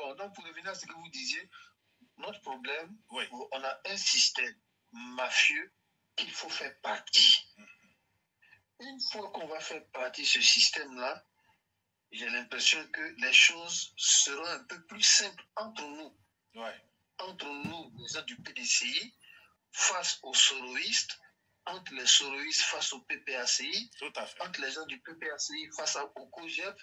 Bon, donc pour revenir à ce que vous disiez, notre problème, oui. On a un système mafieux qu'il faut faire partie. Une fois qu'on va faire partie de ce système-là, j'ai l'impression que les choses seront un peu plus simples entre nous. Ouais. Entre nous, les gens du PDCI, face aux soroïstes, entre les soroïstes face au PPACI, tout à fait. entre les gens du PPACI face au COGEP.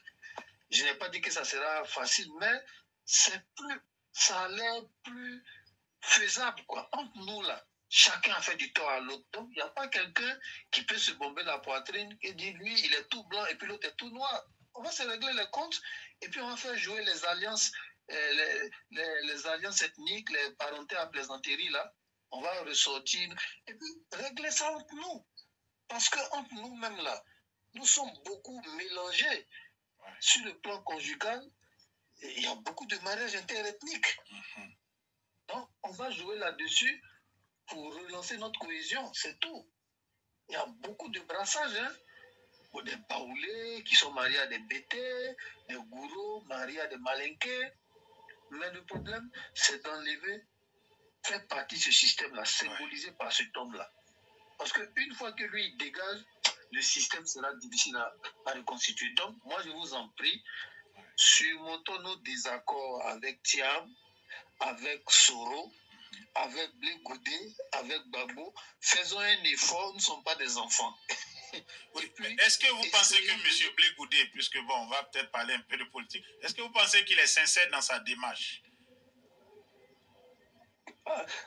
Je n'ai pas dit que ça sera facile, mais ça a l'air plus faisable, quoi. Entre nous, là, chacun a fait du tort à l'autre. Donc, il n'y a pas quelqu'un qui peut se bomber la poitrine et dire, lui, il est tout blanc et puis l'autre est tout noir. On va se régler les comptes et puis on va faire jouer les alliances, les alliances ethniques, les parentés à plaisanterie, là. On va ressortir et puis régler ça entre nous. Parce qu'entre nous-mêmes, là, nous sommes beaucoup mélangés. Sur le plan conjugal, il y a beaucoup de mariages interethniques. Donc, on va jouer là-dessus pour relancer notre cohésion, c'est tout. Il y a beaucoup de brassages, hein. Des baoulés qui sont mariés à des bétés, des gourous mariés à des malinqués. Mais le problème, c'est d'enlever, faire partie de ce système-là, symbolisé par cet homme-là. Parce qu'une fois que lui, il dégage, le système sera difficile à reconstituer. Donc, moi, je vous en prie, surmontons nos désaccords avec Thiam, avec Soro, avec Blé Goudé, avec Gbagbo. Faisons un effort, nous ne sommes pas des enfants. Oui, est-ce que vous pensez que M. Blé Goudé, puisque bon, on va peut-être parler un peu de politique, est-ce que vous pensez qu'il est sincère dans sa démarche?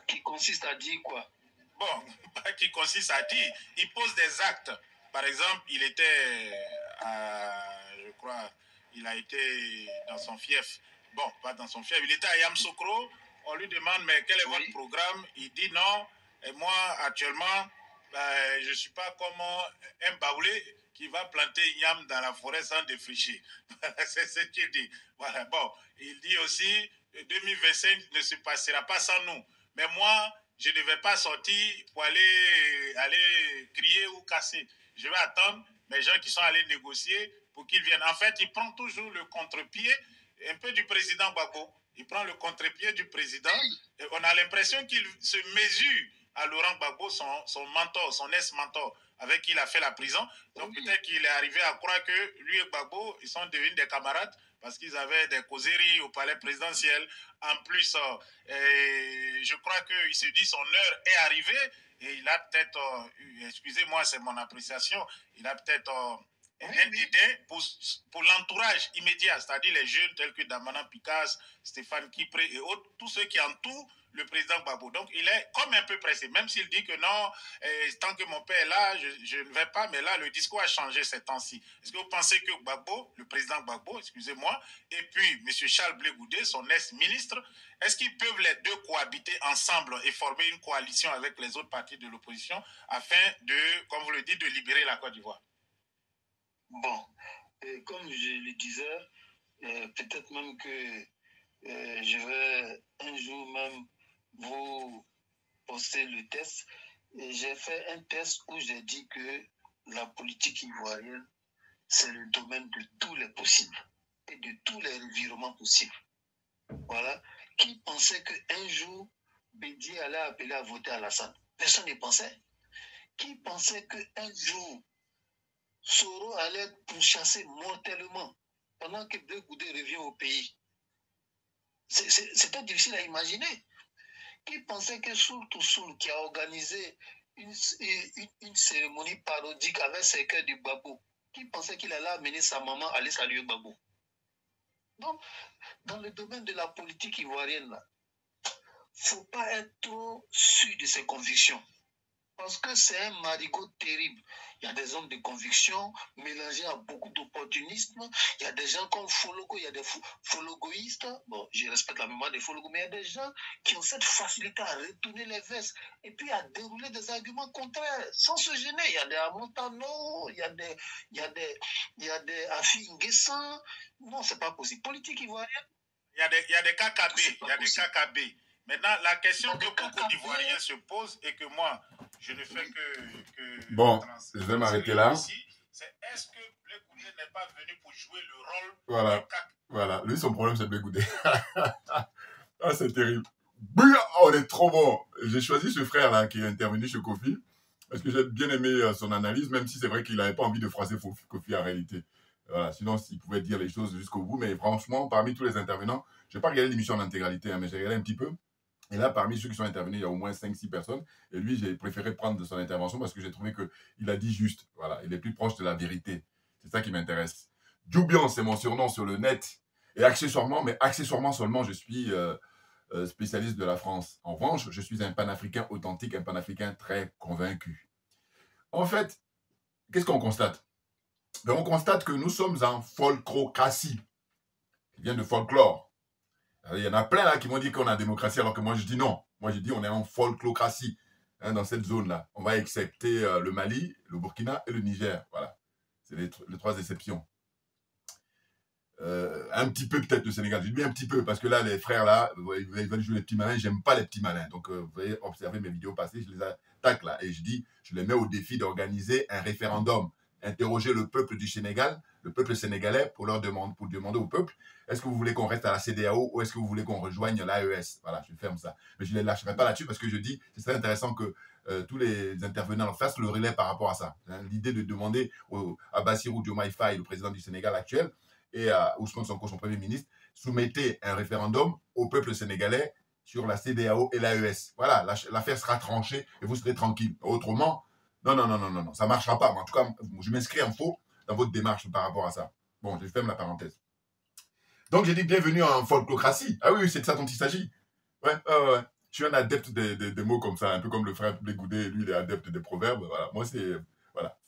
Qui consiste à dire quoi? Bon, pas qui consiste à dire, il pose des actes. Par exemple, il était je crois, il a été dans son fief. Bon, pas dans son fief, il était à Yamoussoukro. On lui demande, mais quel est votre programme? Il dit non. Et moi, actuellement, je ne suis pas comme un baoulé qui va planter yam dans la forêt sans défricher. C'est ce qu'il dit. Voilà, bon, il dit aussi, 2025 ne se passera pas sans nous. Mais moi, je ne vais pas sortir pour aller crier ou casser. Je vais attendre les gens qui sont allés négocier pour qu'ils viennent. En fait, il prend toujours le contre-pied un peu du président Gbagbo. Il prend le contre-pied du président. Et on a l'impression qu'il se mesure à Laurent Gbagbo, son mentor, son ex-mentor, avec qui il a fait la prison. Donc peut-être qu'il est arrivé à croire que lui et Gbagbo, ils sont devenus des camarades parce qu'ils avaient des causeries au palais présidentiel. En plus, je crois qu'il se dit son heure est arrivée et il a peut-être, excusez-moi, c'est mon appréciation, il a peut-être un dédain pour l'entourage immédiat, c'est-à-dire les jeunes tels que Damana Picasse, Stéphane Kipré et autres, tous ceux qui entourent le président Gbagbo. Donc, il est comme un peu pressé, même s'il dit que non, tant que mon père est là, je ne vais pas, mais là, le discours a changé ces temps-ci. Est-ce que vous pensez que Gbagbo, le président Gbagbo, excusez-moi, et puis M. Charles Blé Goudé, son ex-ministre, est-ce qu'ils peuvent les deux cohabiter ensemble et former une coalition avec les autres partis de l'opposition afin de, comme vous le dites, de libérer la Côte d'Ivoire? Bon, comme je le disais, peut-être même que je vais un jour même vous poster le test. J'ai fait un test où j'ai dit que la politique ivoirienne, c'est le domaine de tous les possibles et de tous les revirements possibles. Voilà. Qui pensait qu'un jour, Bédier allait appeler à voter à Alassane? Personne n'y pensait. Qui pensait qu'un jour, Soro allait être pourchassé mortellement pendant que Blé Goudé revient au pays? C'était difficile à imaginer. Qui pensait que Soul Toussoul, qui a organisé une cérémonie parodique avec ses cœurs du Gbagbo, qui pensait qu'il allait amener sa maman à aller saluer Gbagbo? Donc, dans le domaine de la politique ivoirienne, il ne faut pas être trop sûr de ses convictions. Parce que c'est un marigot terrible. Il y a des hommes de conviction mélangés à beaucoup d'opportunisme. Il y a des gens comme Fologo, il y a des fologoïstes. Bon, je respecte la mémoire des Fologo, mais il y a des gens qui ont cette facilité à retourner les vestes et puis à dérouler des arguments contraires sans se gêner. Il y a des Amontano, il y a des Afi Nguessan. Non, c'est pas possible. Politique ivoirienne. Il y a des KKB. Il y a des KKB. Maintenant, la question que beaucoup d'Ivoiriens se posent et que moi, je ne fais que bon, je vais m'arrêter là. c'est est-ce que Blé Goudé n'est pas venu pour jouer le rôle Voilà. du CAC? Voilà. Lui, son problème, c'est Blé Goudé. Ah, c'est terrible. On est trop bon. J'ai choisi ce frère-là qui est intervenu chez Kofi parce que j'ai bien aimé son analyse, même si c'est vrai qu'il n'avait pas envie de froisser Kofi en réalité. Voilà, sinon, il pouvait dire les choses jusqu'au bout. Mais franchement, parmi tous les intervenants, je n'ai pas regardé l'émission en intégralité, hein, mais j'ai regardé un petit peu. Et là, parmi ceux qui sont intervenus, il y a au moins 5-6 personnes. Et lui, j'ai préféré prendre de son intervention parce que j'ai trouvé qu'il a dit juste. Voilà, il est plus proche de la vérité. C'est ça qui m'intéresse. Joubian, c'est mon surnom sur le net. Et accessoirement, mais accessoirement seulement, je suis spécialiste de la France. En revanche, je suis un panafricain authentique, un panafricain très convaincu. En fait, qu'est-ce qu'on constate? Ben, on constate que nous sommes en folklocratie, qui vient de folklore. Il y en a plein là qui m'ont dit qu'on a démocratie, alors que moi je dis non. Moi je dis on est en folklocratie, hein, dans cette zone-là. On va accepter le Mali, le Burkina et le Niger. Voilà. C'est les 3 exceptions. Un petit peu peut-être le Sénégal. Je dis bien un petit peu, parce que là, les frères là, ils veulent jouer les petits malins. J'aime pas les petits malins. Donc, vous pouvez observer mes vidéos passées, je les attaque là. Et je dis, je les mets au défi d'organiser un référendum. Interroger le peuple du Sénégal, le peuple sénégalais, pour demander au peuple, est-ce que vous voulez qu'on reste à la CEDEAO ou est-ce que vous voulez qu'on rejoigne l'AES? Voilà, je ferme ça. Mais je ne les lâcherai pas là-dessus parce que je dis, c'est très intéressant que tous les intervenants fassent le relais par rapport à ça. L'idée de demander à Bassirou Diomaye Faye, le président du Sénégal actuel, et à Ousmane Sonko, son premier ministre, soumettez un référendum au peuple sénégalais sur la CEDEAO et l'AES. Voilà, l'affaire sera tranchée et vous serez tranquille. Autrement, non, ça ne marchera pas. En tout cas, je m'inscris en faux dans votre démarche par rapport à ça. Bon, je ferme la parenthèse. Donc, j'ai dit bienvenue en folklocratie. Ah oui, c'est de ça dont il s'agit. Ouais. Je suis un adepte des mots comme ça, un peu comme le frère Blé Goudé, lui, il est adepte des proverbes. Voilà. Moi, c'est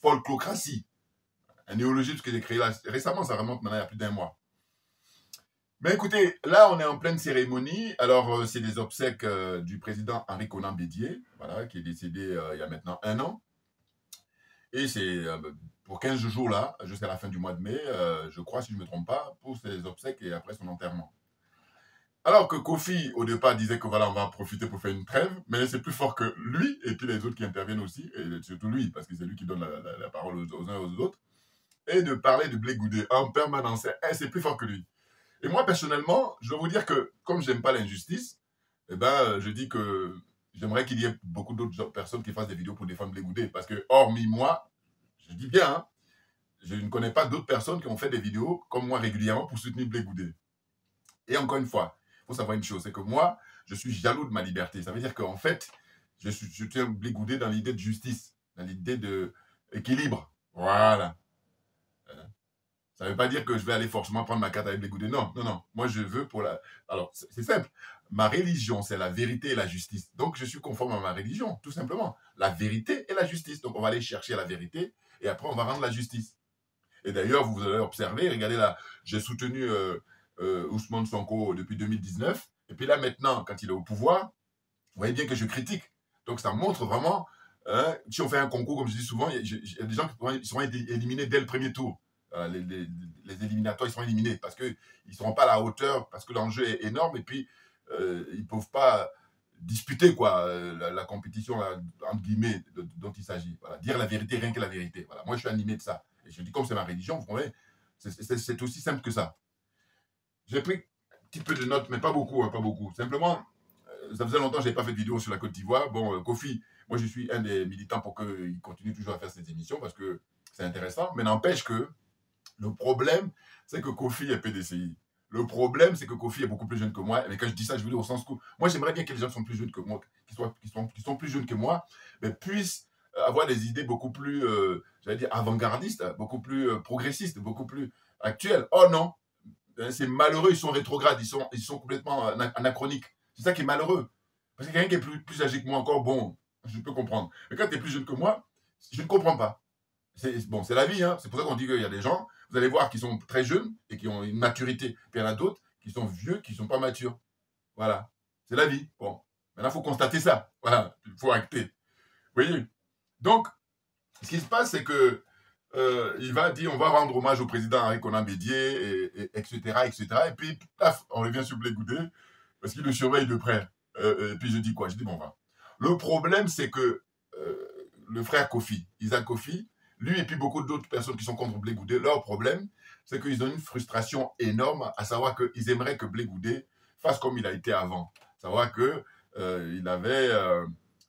folklocratie. Un néologisme que j'ai créé là récemment, ça remonte maintenant il y a plus d'1 mois. Mais écoutez, là, on est en pleine cérémonie. Alors, c'est des obsèques du président Henri Konan Bédié, voilà, qui est décédé il y a maintenant 1 an. Et c'est pour 15 jours là, jusqu'à la fin du mois de mai, je crois, si je ne me trompe pas, pour ses obsèques et après son enterrement. Alors que Kofi, au départ, disait que voilà, on va en profiter pour faire une trêve, mais c'est plus fort que lui et puis les autres qui interviennent aussi, et surtout lui, parce que c'est lui qui donne la parole aux uns et aux autres, et de parler de Blé Goudé en permanence. C'est plus fort que lui. Et moi, personnellement, je dois vous dire que, comme je n'aime pas l'injustice, eh ben, je dis que j'aimerais qu'il y ait beaucoup d'autres personnes qui fassent des vidéos pour défendre Blé Goudé, parce que, hormis moi, je dis bien, hein, je ne connais pas d'autres personnes qui ont fait des vidéos comme moi régulièrement pour soutenir Blé Goudé. Et encore une fois, il faut savoir une chose, c'est que moi, je suis jaloux de ma liberté. Ça veut dire qu'en fait, je tiens Blé Goudé dans l'idée de justice, dans l'idée d'équilibre. Voilà. Ça ne veut pas dire que je vais aller forcément prendre ma carte avec Blé Goudé. Non. Moi, je veux pour la... Alors, c'est simple. Ma religion, c'est la vérité et la justice. Donc, je suis conforme à ma religion, tout simplement. La vérité et la justice. Donc, on va aller chercher la vérité et après, on va rendre la justice. Et d'ailleurs, vous allez observer, regardez là, j'ai soutenu Ousmane Sonko depuis 2019. Et puis là, maintenant, quand il est au pouvoir, vous voyez bien que je critique. Donc, ça montre vraiment, si on fait un concours, comme je dis souvent, il y a des gens qui seront éliminés dès le premier tour. Les éliminatoires, ils seront éliminés parce qu'ils ne seront pas à la hauteur, parce que l'enjeu est énorme et puis ils ne peuvent pas disputer quoi, la compétition, entre guillemets, dont il s'agit. Voilà. Dire la vérité, rien que la vérité. Voilà. Moi, je suis animé de ça. Et je dis, comme c'est ma religion, vous comprenez, c'est aussi simple que ça. J'ai pris un petit peu de notes, mais pas beaucoup, hein, pas beaucoup. Simplement, ça faisait longtemps que je n'avais pas fait de vidéo sur la Côte d'Ivoire. Bon, Kofi, moi, je suis un des militants pour qu'il continue toujours à faire cette émission parce que c'est intéressant. Mais n'empêche que le problème, c'est que Kofi est PDCI. Le problème, c'est que Kofi est beaucoup plus jeune que moi. Mais quand je dis ça, je veux dire au sens où moi, j'aimerais bien que les gens qui sont plus jeunes que moi, qui sont plus jeunes que moi, mais puissent avoir des idées beaucoup plus, j'allais dire, avant-gardistes, beaucoup plus progressistes, beaucoup plus actuelles. Oh non, c'est malheureux, ils sont rétrogrades, ils sont complètement anachroniques. C'est ça qui est malheureux. Parce que quelqu'un qui est plus âgé que moi encore, bon, je peux comprendre. Mais quand tu es plus jeune que moi, je ne comprends pas. Bon, c'est la vie, hein. C'est pour ça qu'on dit qu'il y a des gens, vous allez voir, qui sont très jeunes et qui ont une maturité. Puis il y en a d'autres qui sont vieux, qui ne sont pas matures. Voilà. C'est la vie. Bon. Maintenant, il faut constater ça. Voilà. Il faut acter. Vous voyez? Donc, ce qui se passe, c'est que il va dire, on va rendre hommage au président Henri Konan Bédié, etc., etc. Et puis, paf, on revient sur Blé Goudé, parce qu'il le surveille de près. Et puis, je dis quoi? Je dis, bon, va. Le problème, c'est que le frère Kofi, Isaac Kofi, lui et puis beaucoup d'autres personnes qui sont contre Blé Goudé, leur problème, c'est qu'ils ont une frustration énorme, à savoir qu'ils aimeraient que Blé Goudé fasse comme il a été avant. Savoir qu'il avait,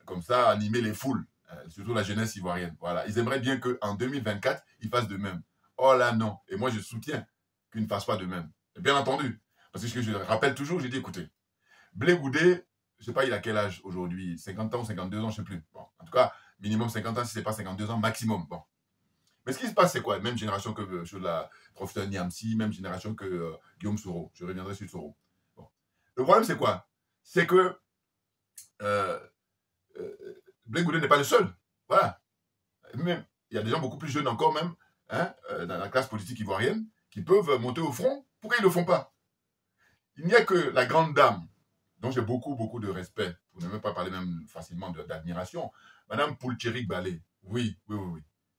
comme ça, animé les foules, surtout la jeunesse ivoirienne. Voilà. Ils aimeraient bien qu'en 2024, il fasse de même. Oh là non. Et moi, je soutiens qu'il ne fasse pas de même. Et bien entendu. Parce que je rappelle toujours, j'ai dit, écoutez, Blé Goudé, je ne sais pas, il a quel âge aujourd'hui, 50 ans, 52 ans, je ne sais plus. Bon, en tout cas, minimum 50 ans, si ce n'est pas 52 ans, maximum. Bon. Mais ce qui se passe, c'est quoi? Même génération que la professeur Niamsi, même génération que Guillaume Soro. Je reviendrai sur Soro. Bon. Le problème, c'est quoi? C'est que Blé Goudé n'est pas le seul. Voilà. Même, il y a des gens beaucoup plus jeunes encore même, hein, dans la classe politique ivoirienne, qui peuvent monter au front. Pourquoi ils ne le font pas? Il n'y a que la grande dame, dont j'ai beaucoup, beaucoup de respect, pour ne même pas parler même facilement d'admiration, Madame Poulcherik Balé. Oui.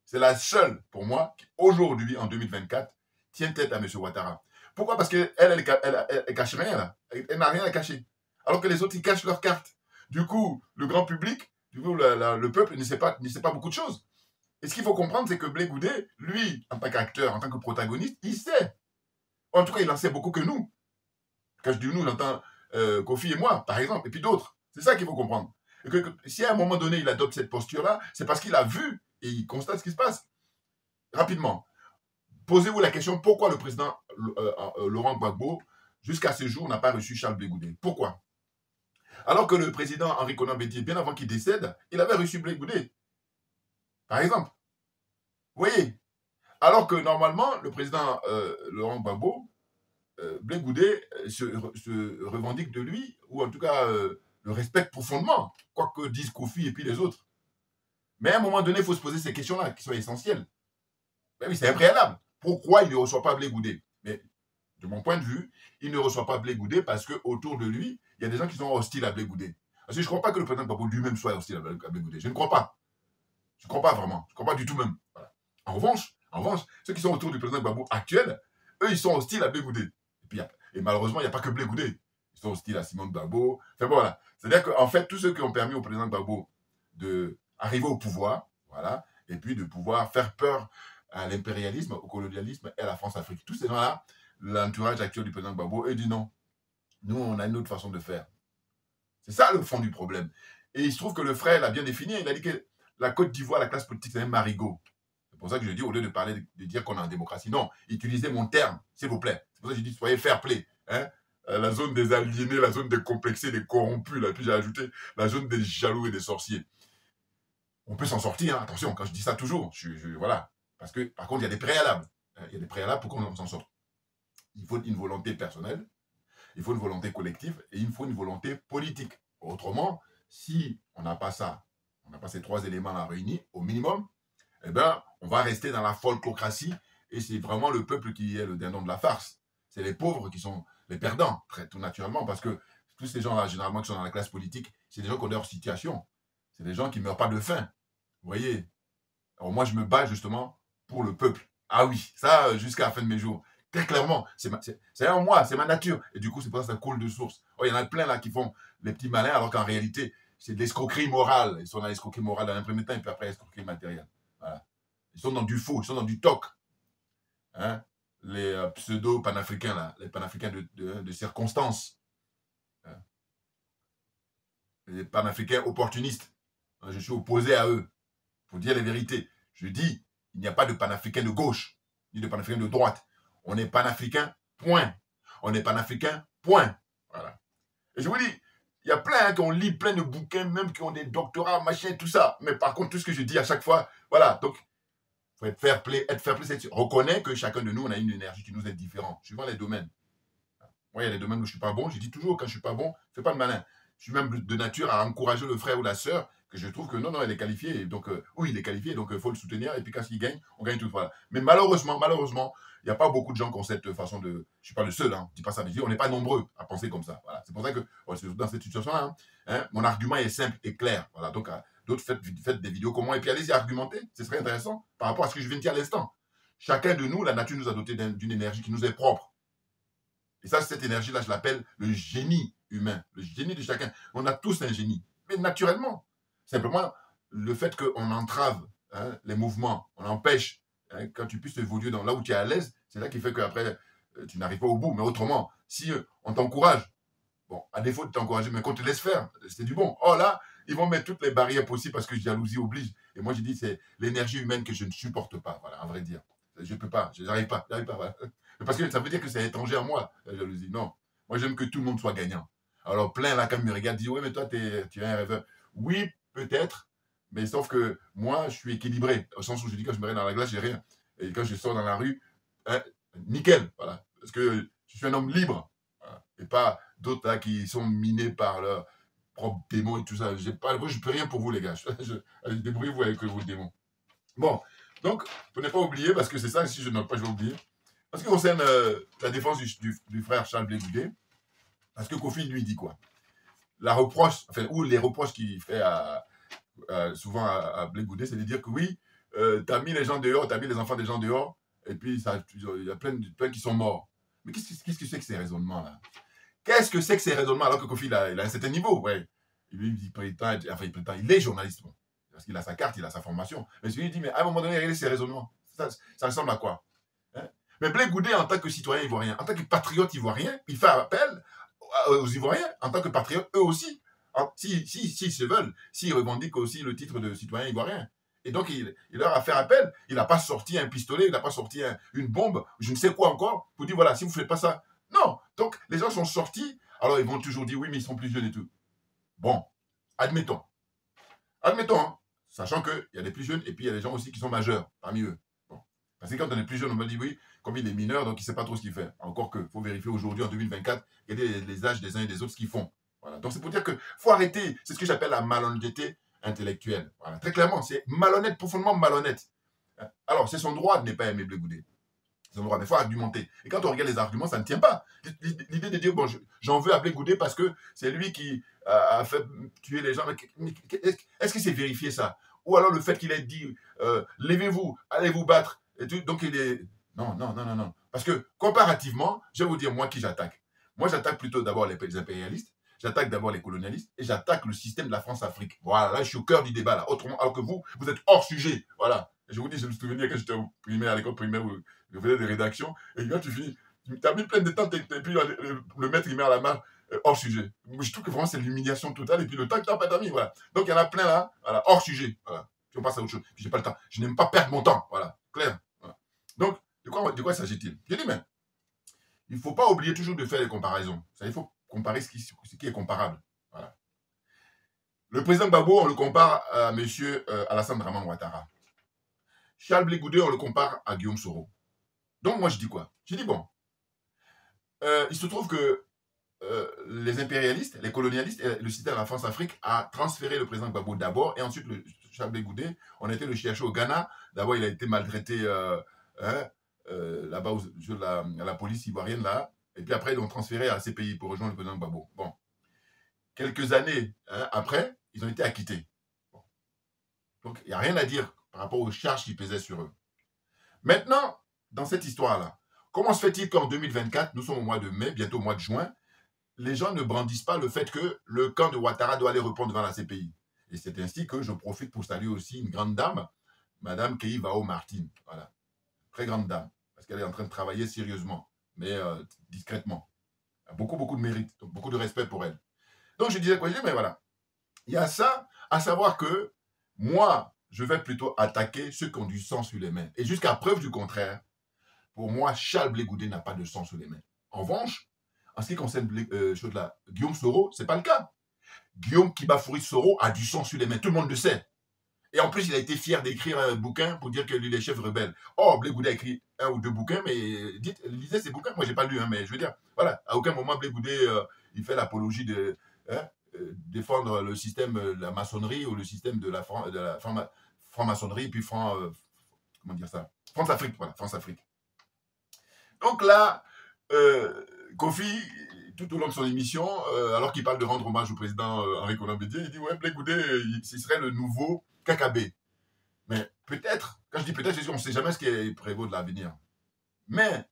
C'est la seule, pour moi, qui aujourd'hui, en 2024, tient tête à M. Ouattara. Pourquoi? Parce qu'elle, elle cache rien, là. Elle n'a rien à cacher. Alors que les autres, ils cachent leurs cartes. Du coup, le grand public, du coup, le peuple ne sait pas beaucoup de choses. Et ce qu'il faut comprendre, c'est que Blé Goudé, lui, en tant qu'acteur, en tant que protagoniste, il sait. En tout cas, il en sait beaucoup que nous. Quand je dis nous, j'entends Kofi et moi, par exemple, et puis d'autres. C'est ça qu'il faut comprendre. Et que si à un moment donné, il adopte cette posture-là, c'est parce qu'il a vu et il constate ce qui se passe. Rapidement, posez-vous la question, pourquoi le président Laurent Gbagbo, jusqu'à ce jour, n'a pas reçu Charles Blé Goudé? Pourquoi? Alors que le président Henri Konan Bédié, bien avant qu'il décède, il avait reçu Blé Goudé. Par exemple. Vous voyez? Alors que normalement, le président Laurent Gbagbo, Blé Goudé se revendique de lui, ou en tout cas le respecte profondément, quoi que disent Kofi et puis les autres. Mais à un moment donné, il faut se poser ces questions-là, qui sont essentielles. Ben oui, c'est un préalable. Pourquoi il ne reçoit pas Blé Goudé? Mais de mon point de vue, il ne reçoit pas Blé Goudé parce qu'autour de lui, il y a des gens qui sont hostiles à Blé Goudé. Parce que je ne crois pas que le président Gbagbo lui-même soit hostile à Blé Goudé. Je ne crois pas. Je ne crois pas vraiment. Je ne crois pas du tout même. Voilà. En revanche, ceux qui sont autour du président Gbagbo actuel, eux, ils sont hostiles à Blé Goudé. Et malheureusement, il n'y a pas que Blé Goudé. Ils sont hostiles à Simone Gbagbo. Enfin bon, voilà. C'est-à-dire qu'en fait, tous ceux qui ont permis au président Gbagbo d'arriver au pouvoir, voilà, et puis de pouvoir faire peur à l'impérialisme, au colonialisme et à la France-Afrique. Tous ces gens-là, l'entourage actuel du président Gbagbo, eux dit non. Nous, on a une autre façon de faire. C'est ça le fond du problème. Et il se trouve que le frère l'a bien défini. Il a dit que la Côte d'Ivoire, la classe politique, c'est un marigot. C'est pour ça que je dis, au lieu de parler, de dire qu'on est en démocratie, non, utilisez mon terme, s'il vous plaît. C'est pour ça que je dis, soyez fair play. Hein? La zone des aliénés, la zone des complexés, des corrompus, là, puis j'ai ajouté la zone des jaloux et des sorciers. On peut s'en sortir, hein. Attention, quand je dis ça toujours, voilà. Parce que, par contre, il y a des préalables. Il y a des préalables pour qu'on s'en sorte. Il faut une volonté personnelle, il faut une volonté collective et il faut une volonté politique. Autrement, si on n'a pas ça, on n'a pas ces trois éléments-là réunis, au minimum, eh bien, on va rester dans la folklocratie et c'est vraiment le peuple qui est le dindon de la farce. C'est les pauvres qui sont les perdants, tout naturellement, parce que tous ces gens-là, généralement, qui sont dans la classe politique, c'est des gens qui ont leur situation. C'est des gens qui ne meurent pas de faim. Vous voyez? Alors moi, je me bats justement pour le peuple. Ah oui, ça, jusqu'à la fin de mes jours. Très clairement, c'est en moi, c'est ma nature. Et du coup, c'est pour ça que ça coule de source. Oh, il y en a plein là qui font les petits malins, alors qu'en réalité, c'est de l'escroquerie morale. Ils sont dans l'escroquerie morale dans un premier temps, et puis après, l'escroquerie matérielle. Voilà. Ils sont dans du faux, ils sont dans du toc. Hein? Les pseudo-panafricains, là, les panafricains de circonstances. Hein? Les panafricains opportunistes. Je suis opposé à eux. Il faut dire les vérités. Je dis, il n'y a pas de panafricain de gauche, ni de panafricain de droite. On est panafricain, point. On est panafricain, point. Voilà. Et je vous dis, il y a plein qui ont lu plein de bouquins, même qui ont des doctorats, machin, tout ça. Mais par contre, tout ce que je dis à chaque fois, voilà. Donc, il faut être fair play, c'est reconnaître que chacun de nous, on a une énergie qui nous est différente, suivant les domaines. Moi, il y a des domaines où je ne suis pas bon. Je dis toujours, quand je ne suis pas bon, fais pas le malin. Je suis même de nature à encourager le frère ou la sœur, que je trouve que non, elle est qualifiée. Donc, oui, il est qualifié, donc il faut le soutenir. Et puis, quand il gagne, on gagne tout. Voilà. Mais malheureusement, il n'y a pas beaucoup de gens qui ont cette façon de... Je ne suis pas le seul, hein, je ne dis pas ça, mais je dis, on n'est pas nombreux à penser comme ça. Voilà. C'est pour ça que, dans cette situation-là, hein, mon argument est simple et clair. Voilà. Donc, d'autres, faites des vidéos comme moi, et puis allez-y argumenter. Ce serait intéressant par rapport à ce que je viens de dire à l'instant. Chacun de nous, la nature nous a doté d'une énergie qui nous est propre. Et ça, cette énergie-là, je l'appelle le génie humain, le génie de chacun. On a tous un génie, mais naturellement. Simplement, le fait qu'on entrave hein, les mouvements, on empêche, hein, quand tu puisses évoluer dans là où tu es à l'aise, c'est là qui fait qu'après, tu n'arrives pas au bout. Mais autrement, si on t'encourage, bon, à défaut de t'encourager, mais qu'on te laisse faire, c'est du bon. Oh là, ils vont mettre toutes les barrières possibles parce que jalousie oblige. Et moi, j'ai dit, c'est l'énergie humaine que je ne supporte pas, voilà, à vrai dire. Je ne peux pas, je n'arrive pas, voilà. Parce que ça veut dire que c'est étranger à moi, la jalousie. Non, moi, j'aime que tout le monde soit gagnant. Alors, plein, là, quand ils me regardent, disent, oui, mais toi, tu es un rêveur. Oui, peut-être, mais sauf que moi, je suis équilibré, au sens où je dis, quand je me mets dans la glace, j'ai rien. Et quand je sors dans la rue, hein, nickel, voilà. Parce que je suis un homme libre, voilà. Et pas d'autres là qui sont minés par leurs propres démons et tout ça. Moi, je ne peux rien pour vous, les gars. Allez, débrouillez-vous avec vos démons. Bon, donc, pour ne pas oublier, parce que c'est ça, si je ne note pas, je vais oublier. En ce qui concerne la défense du frère Charles Blé Goudé, parce que Kofi, lui, dit quoi? La reproche, enfin, ou les reproches qu'il fait souvent à Blé Goudé, c'est de dire que oui, tu as mis les gens dehors, tu as mis les enfants des gens dehors, et puis il y a plein qui sont morts. Mais qu'est-ce que c'est que ces raisonnements-là? Qu'est-ce que c'est que ces raisonnements alors que Kofi, il a un certain niveau, ouais. Il prétend, il est journaliste, bon, parce qu'il a sa carte, il a sa formation. Mais celui-là, il dit, mais à un moment donné, regardez ces raisonnements. Ça ressemble à quoi, hein? Mais Blé Goudé, en tant que citoyen ivoirien, en tant que patriote ivoirien, il fait appel aux Ivoiriens, en tant que patriotes, eux aussi, s'ils se veulent, s'ils revendiquent aussi le titre de citoyen ivoirien. Et donc, il leur a fait appel. Il n'a pas sorti un pistolet, il n'a pas sorti une bombe, je ne sais quoi encore, pour dire, voilà, si vous ne faites pas ça. Non. Donc, les gens sont sortis. Alors, ils vont toujours dire, oui, mais ils sont plus jeunes et tout. Bon, admettons. Admettons, hein, sachant qu'il y a des plus jeunes et puis il y a des gens aussi qui sont majeurs parmi eux. Bon. Parce que quand on est plus jeune, on me dit, oui, comme il est mineur, donc il ne sait pas trop ce qu'il fait. Encore qu'il faut vérifier aujourd'hui, en 2024, regardez les âges des uns et des autres, ce qu'ils font. Voilà. Donc, c'est pour dire qu'il faut arrêter. C'est ce que j'appelle la malhonnêteté intellectuelle. Voilà. Très clairement, c'est malhonnête, profondément malhonnête. Alors, c'est son droit de ne pas aimer Blé Goudé. C'est son droit, mais il faut argumenter. Et quand on regarde les arguments, ça ne tient pas. L'idée de dire, bon, j'en veux à Blé Goudé parce que c'est lui qui a fait tuer les gens. Mais est-ce que c'est vérifié ça? Ou alors le fait qu'il ait dit, levez-vous, allez vous battre. Et tout, donc il est... Non. Parce que comparativement, je vais vous dire, moi, qui j'attaque. Moi, j'attaque plutôt d'abord les impérialistes. J'attaque d'abord les colonialistes et j'attaque le système de la France-Afrique. Voilà, là, je suis au cœur du débat, là. Autrement, alors que vous êtes hors sujet. Voilà. Et je vous dis, je me souviens quand j'étais au primaire, à l'école primaire, où je faisais des rédactions, et quand tu finis, tu as mis plein de temps, et puis le maître, il met à la main hors sujet. Je trouve que vraiment, c'est l'humiliation totale, et puis le temps que tu n'as pas mis, voilà. Donc, il y en a plein là, voilà, hors sujet. Voilà. Puis on passe à autre chose. Puis j'ai pas le temps. Je n'aime pas perdre mon temps. Voilà. Clair. Voilà. Donc, de quoi s'agit-il? Je dis, mais il ne faut pas oublier toujours de faire des comparaisons. Ça, il faut comparer ce qui est comparable. Voilà. Le président Gbagbo, on le compare à M. Alassane Dramane Ouattara. Charles Blé Goudé, on le compare à Guillaume Soro. Donc, moi, je dis quoi? Je dis, bon, il se trouve que les impérialistes, les colonialistes et le système de la France-Afrique a transféré le président Gbagbo d'abord, et ensuite, Charles Blé Goudé, on était le chercher au Ghana. D'abord, il a été maltraité là-bas à la police ivoirienne, là. Et puis après, ils l'ont transféré à ces pays pour rejoindre le président Gbagbo. Bon. Quelques années après, ils ont été acquittés. Bon. Donc, il n'y a rien à dire par rapport aux charges qui pesaient sur eux. Maintenant, dans cette histoire-là, comment se fait-il qu'en 2024, nous sommes au mois de mai, bientôt au mois de juin, les gens ne brandissent pas le fait que le camp de Ouattara doit aller répondre devant la CPI? Et c'est ainsi que je profite pour saluer aussi une grande dame, Madame Kei Vao Martin. Voilà. Très grande dame, parce qu'elle est en train de travailler sérieusement, mais discrètement. Elle a beaucoup de mérite, donc beaucoup de respect pour elle. Donc je disais quoi? Je disais, mais voilà, il y a ça, à savoir que moi, je vais plutôt attaquer ceux qui ont du sang sur les mains. Et jusqu'à preuve du contraire, pour moi, Charles Blé Goudé n'a pas de sang sur les mains. En revanche, en ce qui concerne Guillaume Soro, ce n'est pas le cas. Guillaume Kibafouri Soro a du sang sur les mains, tout le monde le sait. Et en plus, il a été fier d'écrire un bouquin pour dire que lui, il est chef rebelle. Oh, Blé Goudé a écrit 1 ou 2 bouquins, mais lisez ces bouquins. Moi, je n'ai pas lu, hein, mais je veux dire, voilà, à aucun moment, Blé Goudé, il fait l'apologie de défendre le système de la maçonnerie ou le système de la franc-maçonnerie, puis comment dire ça? France-Afrique, voilà, France-Afrique. Donc là, Kofi, tout au long de son émission, alors qu'il parle de rendre hommage au président Henri Konan Bédié, il dit, ouais, Blé Goudé, ce serait le nouveau KKB. Mais peut-être, quand je dis peut-être, on ne sait jamais ce qui prévaut de l'avenir. Mais,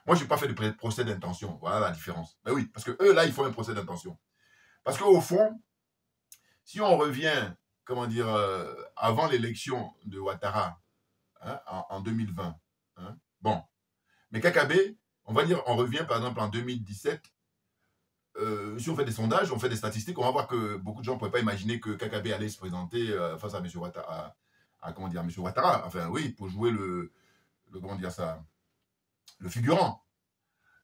moi, je n'ai pas fait de procès d'intention. Voilà la différence. Mais oui, parce que eux, là, ils font un procès d'intention. Parce qu'au fond, si on revient comment dire, avant l'élection de Ouattara, hein, en 2020. Hein. Bon, mais Kakabe, on va dire, on revient par exemple en 2017, si on fait des sondages, on fait des statistiques, on va voir que beaucoup de gens ne pouvaient pas imaginer que Kakabe allait se présenter face à M. Ouattara, comment dire, M. Ouattara, enfin oui, pour jouer comment dire ça, le figurant.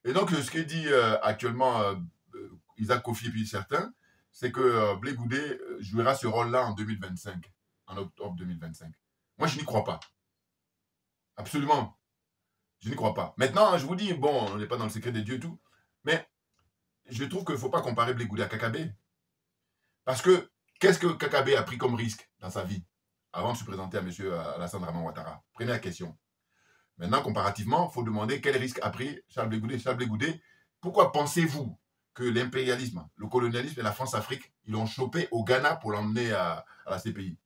Et donc, ce que dit actuellement Isaac Kofi et puis certains, c'est que Blé Goudé jouera ce rôle-là en 2025, en octobre 2025. Moi, je n'y crois pas. Absolument. Je n'y crois pas. Maintenant, je vous dis, bon, on n'est pas dans le secret des dieux et tout, mais je trouve qu'il ne faut pas comparer Blé Goudé à Kakabe. Parce que, qu'est-ce que Kakabe a pris comme risque dans sa vie avant de se présenter à M. Alassane Draman Ouattara? Première question. Maintenant, comparativement, il faut demander quel risque a pris Charles Blé Goudé. Charles Blé Goudé, pourquoi pensez-vous que l'impérialisme, le colonialisme et la France-Afrique, ils l'ont chopé au Ghana pour l'emmener à la CPI?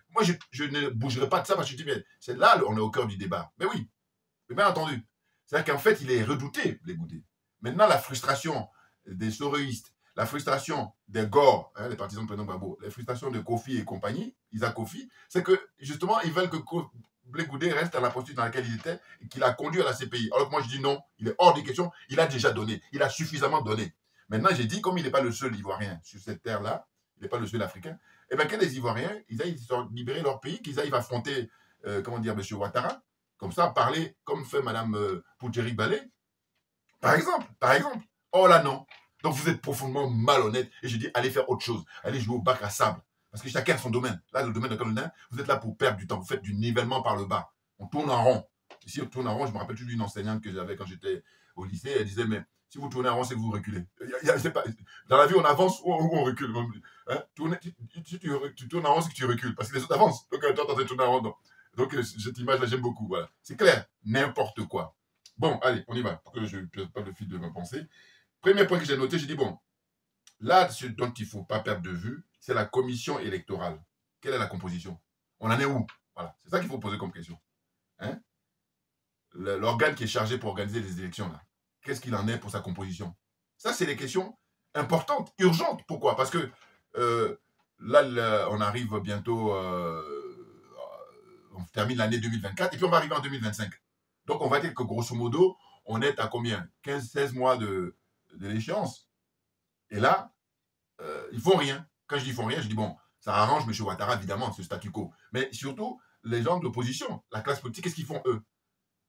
Moi, je ne bougerai pas de ça parce que je dis, mais c'est là, on est au cœur du débat. Mais oui, bien entendu. C'est-à-dire qu'en fait, il est redouté, Blé Goudé. Maintenant, la frustration des soroïstes, la frustration des Gore, hein, les partisans de Prénom Gbagbo, la frustration de Kofi et compagnie, Isaac Kofi, c'est que justement, ils veulent que Blé Goudé reste dans la posture dans laquelle il était et qu'il a conduit à la CPI. Alors que moi, je dis non, il est hors des questions, il a déjà donné, il a suffisamment donné. Maintenant, j'ai dit, comme il n'est pas le seul Ivoirien sur cette terre-là, il n'est pas le seul Africain, eh bien, que les Ivoiriens, ils aillent libérer leur pays, qu'ils aillent affronter, comment dire, M. Ouattara, comme ça, parler, comme fait Mme Poudjeri Balé, par exemple. Oh là, non. Donc, vous êtes profondément malhonnête. Et je dis, allez faire autre chose. Allez jouer au bac à sable. Parce que chacun a son domaine. Là, le domaine de Colonel, vous êtes là pour perdre du temps. Vous faites du nivellement par le bas. On tourne en rond. Ici, on tourne en rond. Je me rappelle toujours d'une enseignante que j'avais quand j'étais au lycée. Elle disait, mais si vous tournez en rond, c'est que vous reculez. Pas, dans la vie, on avance ou on recule. Hein? Si tu tournes en rond, c'est que tu recules. Parce que les autres avancent. Donc, toi, tu es en train de tourner en rond. Donc, cette image-là, j'aime beaucoup. Voilà. C'est clair. N'importe quoi. Bon, allez, on y va. Pour que je ne perde pas le fil de ma pensée. Premier point que j'ai noté, j'ai dit, bon, là, ce dont il ne faut pas perdre de vue, c'est la commission électorale. Quelle est la composition? On en est où? Voilà, c'est ça qu'il faut poser comme question. Hein? L'organe qui est chargé pour organiser les élections, là, qu'est-ce qu'il en est pour sa composition? Ça, c'est des questions importantes, urgentes. Pourquoi? Parce que là, on arrive bientôt, on termine l'année 2024, et puis on va arriver en 2025. Donc, on va dire que grosso modo, on est à combien? 15-16 mois de l'échéance. Et là, ils ne font rien. Quand je dis ils font rien, je dis bon, ça arrange M. Ouattara, évidemment, ce statu quo. Mais surtout, les gens de l'opposition, la classe politique, qu'est-ce qu'ils font eux?